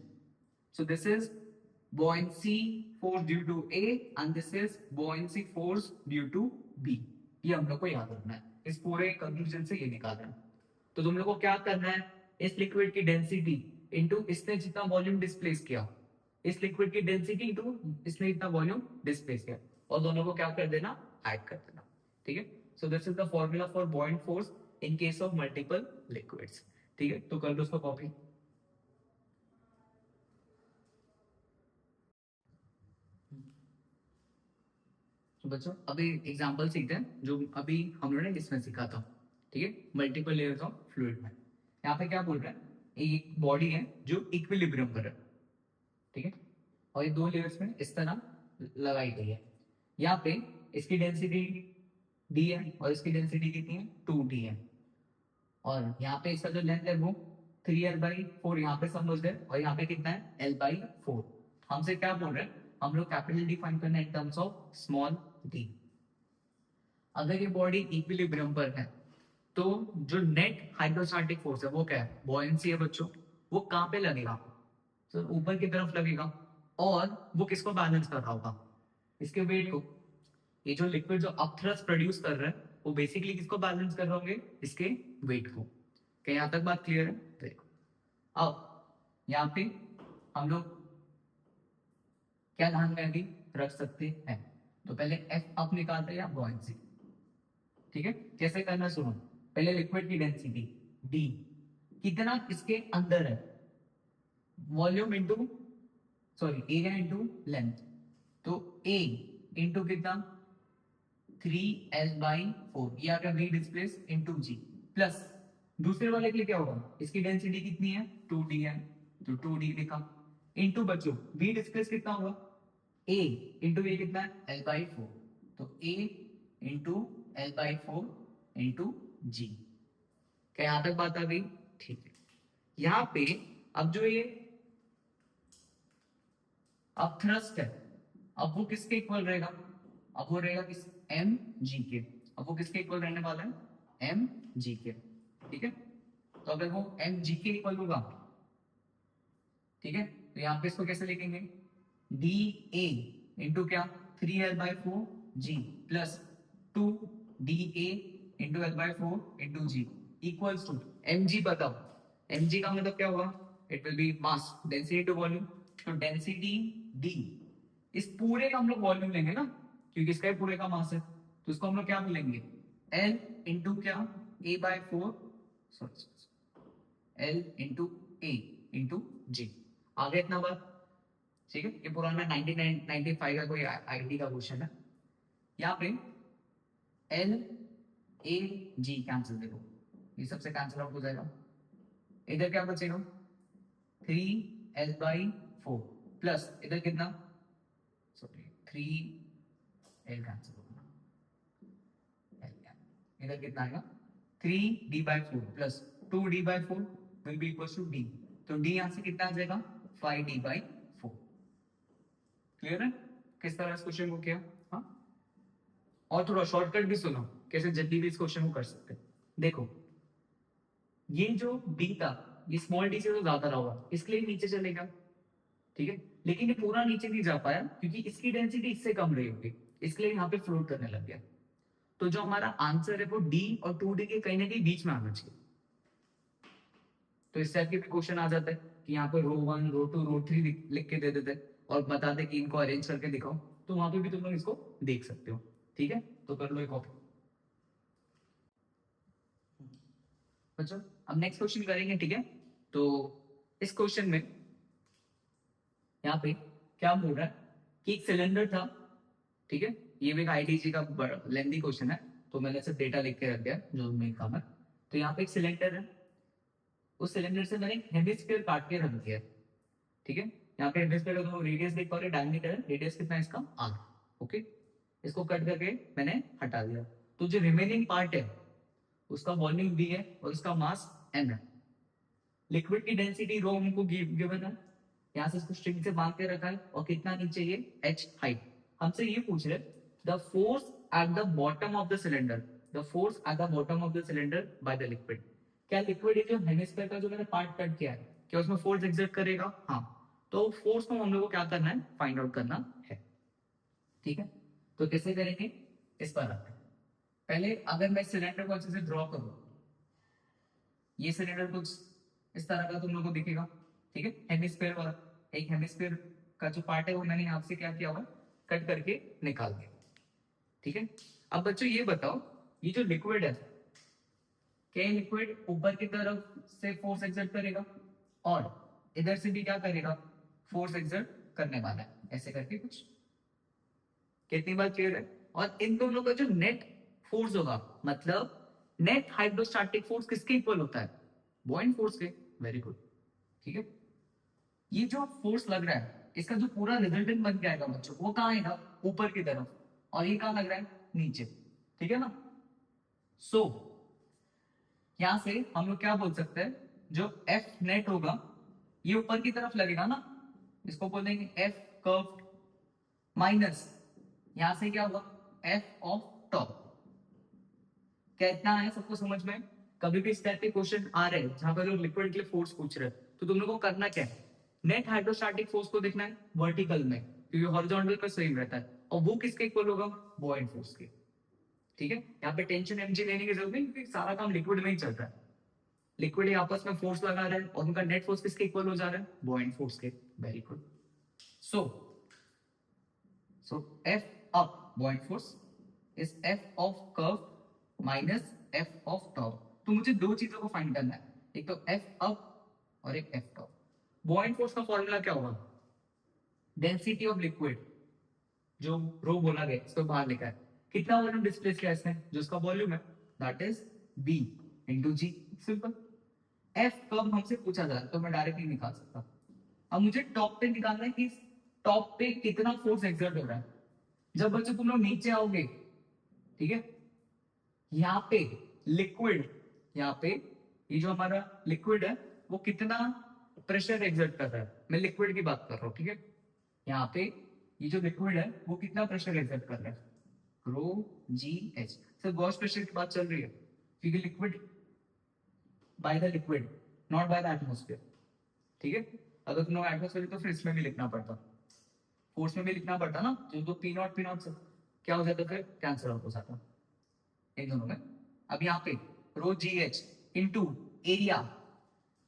So this is buoyancy force due to A and this is buoyancy force due to B। ये हम लोग को याद रखना है, इस पूरे कंक्लूजन से ये निकालना है। तो तुम लोग को क्या करना है, इस लिक्विड की डेंसिटी इनटू इसने जितना वॉल्यूम डिस्प्लेस किया, इस लिक्विड की डेंसिटी इनटू इसने जितना वॉल्यूम डिस्प्लेस किया, और दोनों को क्या कर देना, ऐड कर देना, ठीक है। सो this is the formula for buoyant force in case of multiple liquids, ठीक है। तो कर लो उसको कॉपी। तो बच्चों अभी एग्जांपल सीखते हैं जो अभी हम लोगों ने इसमें सीखा था, ठीक है, मल्टीपल लेयर्स ऑफ फ्लूइड में। यहाँ पे क्या बोल रहे हैं, एक बॉडी है जो इक्विलिब्रियम पर है, ठीक है, और ये दो लेयर्स में इस तरह लगाई गई है। यहाँ पे इसकी डेंसिटी डी है और इसकी डेंसिटी कितनी है 2d है, और यहाँ पे इसका जो लेंथ है वो 3l/4 यहाँ पे समझ रहे, और यहाँ पे कितना है l/4। हमसे क्या बोल रहे हैं, हम लोग कैपिटल डी फाइंड करना है in terms of small D. अगर ये बॉडी इक्विलिब्रियम पर है तो जो नेट हाइड्रोस्टैटिक फोर्स है वो क्या है, बॉयंसी है बच्चों। वो कहाँ पे लगेगा, तो ऊपर की तरफ लगेगा, और वो किसको बैलेंस कर रहा होगा, इसके वेट को। ये जो लिक्विड जो अपथ्रस्ट प्रोड्यूस कर रहा है वो बेसिकली किसको बैलेंस कर रहे होंगे, इसके वेट को। क्या यहाँ तक बात क्लियर है? देखो अब यहाँ पे हम लोग क्या ध्यान में अभी रख सकते हैं, तो पहले एफ अप निकालते हैं या बॉयंसी, ठीक है। कैसे करना सुनो, पहले लिक्विड की डेंसिटी डी कितना इसके अंदर है, volume into sorry area into length, तो ए इंटू कितना 3l/4, ये आ गया v displace into G, plus दूसरे वाले के लिए क्या होगा, इसकी डेंसिटी कितनी है 2d है, तो 2d लिखा, इंटू बच्चों v डिस्प्लेस कितना होगा a इंटू ये कितना है l/4, तो a into l/4 into G. क्या यहां तक बात आ गई? ठीक है। यहाँ पे अब जो ये अब थ्रस्ट है, अब वो किसके इक्वल रहेगा, अब वो रहेगा किस एम जी के, अब वो किसके इक्वल रहने वाला है एम जी के, ठीक है। तो अगर वो एम जी के इक्वल होगा, ठीक है, तो यहाँ पे इसको कैसे लिखेंगे, डी ए इंटू क्या 3l/4 G plus 2da into l/4 into G equals to M G. बताओ एम जी का मतलब क्या होगा, it will be mass density to volume, तो डेंसिटी डी, इस पूरे का हम लोग वॉल्यूम लेंगे ना, क्योंकि इसका पूरे का मास है, तो इसको हम लोग क्या बोलेंगे एल इंटू क्या a/4 sorry L into A into जी। आगे इतना बात, ठीक है। ये पुराना 1995 का कोई आईटी का क्वेश्चन है। यहाँ पे एल ए जी कैंसिल, देखो ये सबसे कैंसिल आउट हो जाएगा, इधर क्या बचेगा 3l/4 प्लस इधर कितना सॉरी 3l कैंसिल होगा, इधर कितना आएगा 3d/4 plus 2d/4 will be equal to d, तो d यहां से कितना आ जाएगा 5d/4। क्लियर है किस तरह इस क्वेश्चन को किया? हाँ, और थोड़ा शॉर्टकट भी सुनो कैसे जल्दी भी इस क्वेश्चन को कर सकते हैं। देखो ये जो d था ये स्मॉल d से तो ज्यादा रहा होगा, इसके लिए नीचे चलेगा, ठीक है, लेकिन ये पूरा नीचे नहीं जा पाया क्योंकि इसकी डेंसिटी इससे कम रही होगी, इसके लिए यहाँ पे फ्लोट करने लग गया। तो जो हमारा आंसर है वो d और 2d के कहीं ना कहीं बीच में आना चाहिए। तो इस टाइप के भी क्वेश्चन आ जाता है कि यहाँ पे रो 1 रो 2 रो 3 लिख के दे देते और बताते कि इनको अरेंज करके दिखाओ, तो वहां पे भी तुम लोग इसको देख सकते हो, ठीक है। तो कर लो एक कॉपी बच्चों। अब नेक्स्ट क्वेश्चन करेंगे, ठीक है। तो इस क्वेश्चन में यहाँ पे क्या बोल रहा है कि एक सिलेंडर था, ठीक है, ये भी एक आईटीजी का लेंथी क्वेश्चन है, तो मैंने सिर्फ डेटा लिख के रख दिया जो मेन काम है। तो यहाँ पे एक सिलेंडर है, उस सिलेंडर से मैंने हेमिस्फीयर काट के रख दिया, ठीक है। यहाँ पे हेमिस्फीयर का रेडियस देख पा रहे, डायमीटर है, रेडियस कितना है इसका 8, ओके। इसको कट करके मैंने हटा दिया, तो जो रिमेनिंग पार्ट है उसका वॉल्यूम v है और उसका मास m है। लिक्विड की डेंसिटी रो हमको गिवन है, यहाँ से इसको स्ट्रिंग से बांध के रखा है, और कितना नीचे ये h हाइट। हमसे ये पूछ रहे the force at the bottom of the cylinder, the force at the bottom of the cylinder bye the liquid. क्या लिक्विड ये जो हेमिस्फीयर का जो मैंने पार्ट कट किया है क्या उसमें फोर्स एक्सर्ट करेगा? हाँ, तो फोर्स को हम लोग को क्या करना है फाइंड आउट करना है, ठीक है। तो कैसे करेंगे इस पर आते हैं। पहले अगर मैं सिलेंडर को अच्छे से ड्रॉ करूं, ये सिलेंडर कुछ इस तरह का तुम लोगों को दिखेगा, ठीक है, हेमिस्फीयर वाला। एक हेमिस्फीयर का जो पार्ट है वो मैंने यहाँ से क्या किया हुआ कट करके निकाल दिया, ठीक है। अब बच्चों ये बताओ ये जो लिक्विड है क्या लिक्विड ऊपर की तरफ से फोर्स एक्सर्ट करेगा और इधर से भी क्या करेगा फोर्स एक्सर्ट करने वाला है, ऐसे करके कुछ। कितनी बार क्लियर है? और इन दोनों का जो नेट फोर्स होगा मतलब नेट हाइड्रोस्टैटिक फोर्स किसके इक्वल होता है? बॉइंट फोर्स के। वेरी गुड, ठीक है। ये जो फोर्स लग रहा है इसका जो पूरा रिजल्टेंट बन के आएगा बच्चों, वो कहाँ आएगा, ऊपर की तरफ, और ये कहाँ लग रहा है, नीचे, ठीक है ना। सो यहां से हम लोग क्या बोल सकते हैं, जो एफ नेट होगा ये ऊपर की तरफ लगेगा ना, इसको बोलेंगे एफ कर्व माइनस यहां से क्या होगा, एफ ऑफ टॉप। कितना है सबको समझ में। कभी भी इस टाइप के क्वेश्चन आ रहे हैं जहां पर लोग लिक्विड के लिए फोर्स पूछ रहे हैं, तो तुम लोगों को करना क्या है, नेट हाइड्रोस्टैटिक फोर्स को देखना है वर्टिकल में, क्योंकि हॉरिजॉन्टल पर सेम रहता है, और वो किसके इक्वल होगा, बॉयड फोर्स के, ठीक है। यहाँ पे टेंशन एमजी लेने की जरूरत नहीं, क्योंकि सारा काम लिक्विड में ही चल रहा है। लिक्विड ही आपस में फोर्स लगा रहे हैं और उनका नेट फोर्स किसके इक्वल हो जा रहा है, बॉयड फोर्स के। Very good. So F up buoyant force is F of curve minus F of top. तो मुझे दो चीजों को फाइंड करना है, एक तो एफ अप और एक एफ टॉप। बॉयड फोर्स का फॉर्मूला क्या होगा, डेंसिटी ऑफ लिक्विड, जो रो बोला गया इसको बाहर लिखा है, कितना वॉल्यूम डिस्प्लेस किया इसने, जो उसका वॉल्यूम है that is B into G. Simple. F कब हमसे पूछा जाए तो मैं डायरेक्टली निकाल सकता। अब मुझे टॉप पे निकालना है कि टॉप पे कितना फोर्स एक्सर्ट हो रहा है। जब बच्चों तुम लोग नीचे आओगे, ठीक है, यहाँ पे लिक्विड, यहाँ पे ये जो हमारा लिक्विड है वो कितना प्रेशर एक्सर्ट कर रहा है, मैं लिक्विड की बात कर रहा हूँ, ठीक है। यहाँ पे ये जो लिक्विड है वो कितना प्रेशर एक्सर्ट कर रहा है, रो जी एच। सर गॉस प्रेशर की बात चल रही है, क्योंकि liquid by the liquid not by the atmosphere, ठीक है। अगर तुम लोग एटमोस्फेयर तो फिर इसमें भी लिखना पड़ता, फोर्स में भी लिखना पड़ता ना, जो पी नॉट से क्या हो जाता, फिर कैंसिल आउट हो जाता इन दोनों में। अब यहाँ पे रो जी एच इंटू एरिया,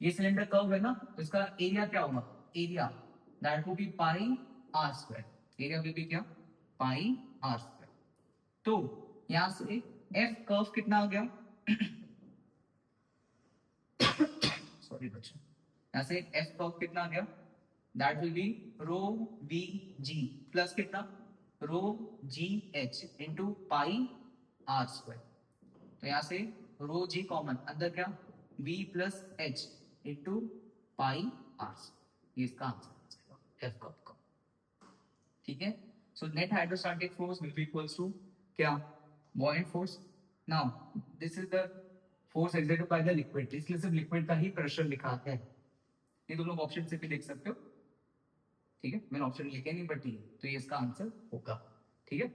ये सिलेंडर कर्व है ना, तो इसका एरिया क्या होगा, area that will be pi are square. Area will be क्या, पाई आर स्क्वायर। तो यहां से एफ कर्व कितना आ गया सॉरी बच्चों, यहां से एफ कर्व कितना आ गया, that will be rho V g plus कितना, rho ji H into pi are square. तो यहां से रो जी कॉमन, अंदर क्या, v plus h into pi r, ये इसका आंसर एफ कर्व का, ठीक है। So net hydrostatic force will be equals to क्या, buoyant force. Now this is the force exerted by the liquid, इसलिए सिर्फ लिक्विड का ही प्रेशर लिखा है, ये तुम लोग ऑप्शन से भी देख सकते हो, ठीक है। मैंने ऑप्शन लिखे नहीं बट ठीक है, तो ये इसका आंसर होगा, ठीक है।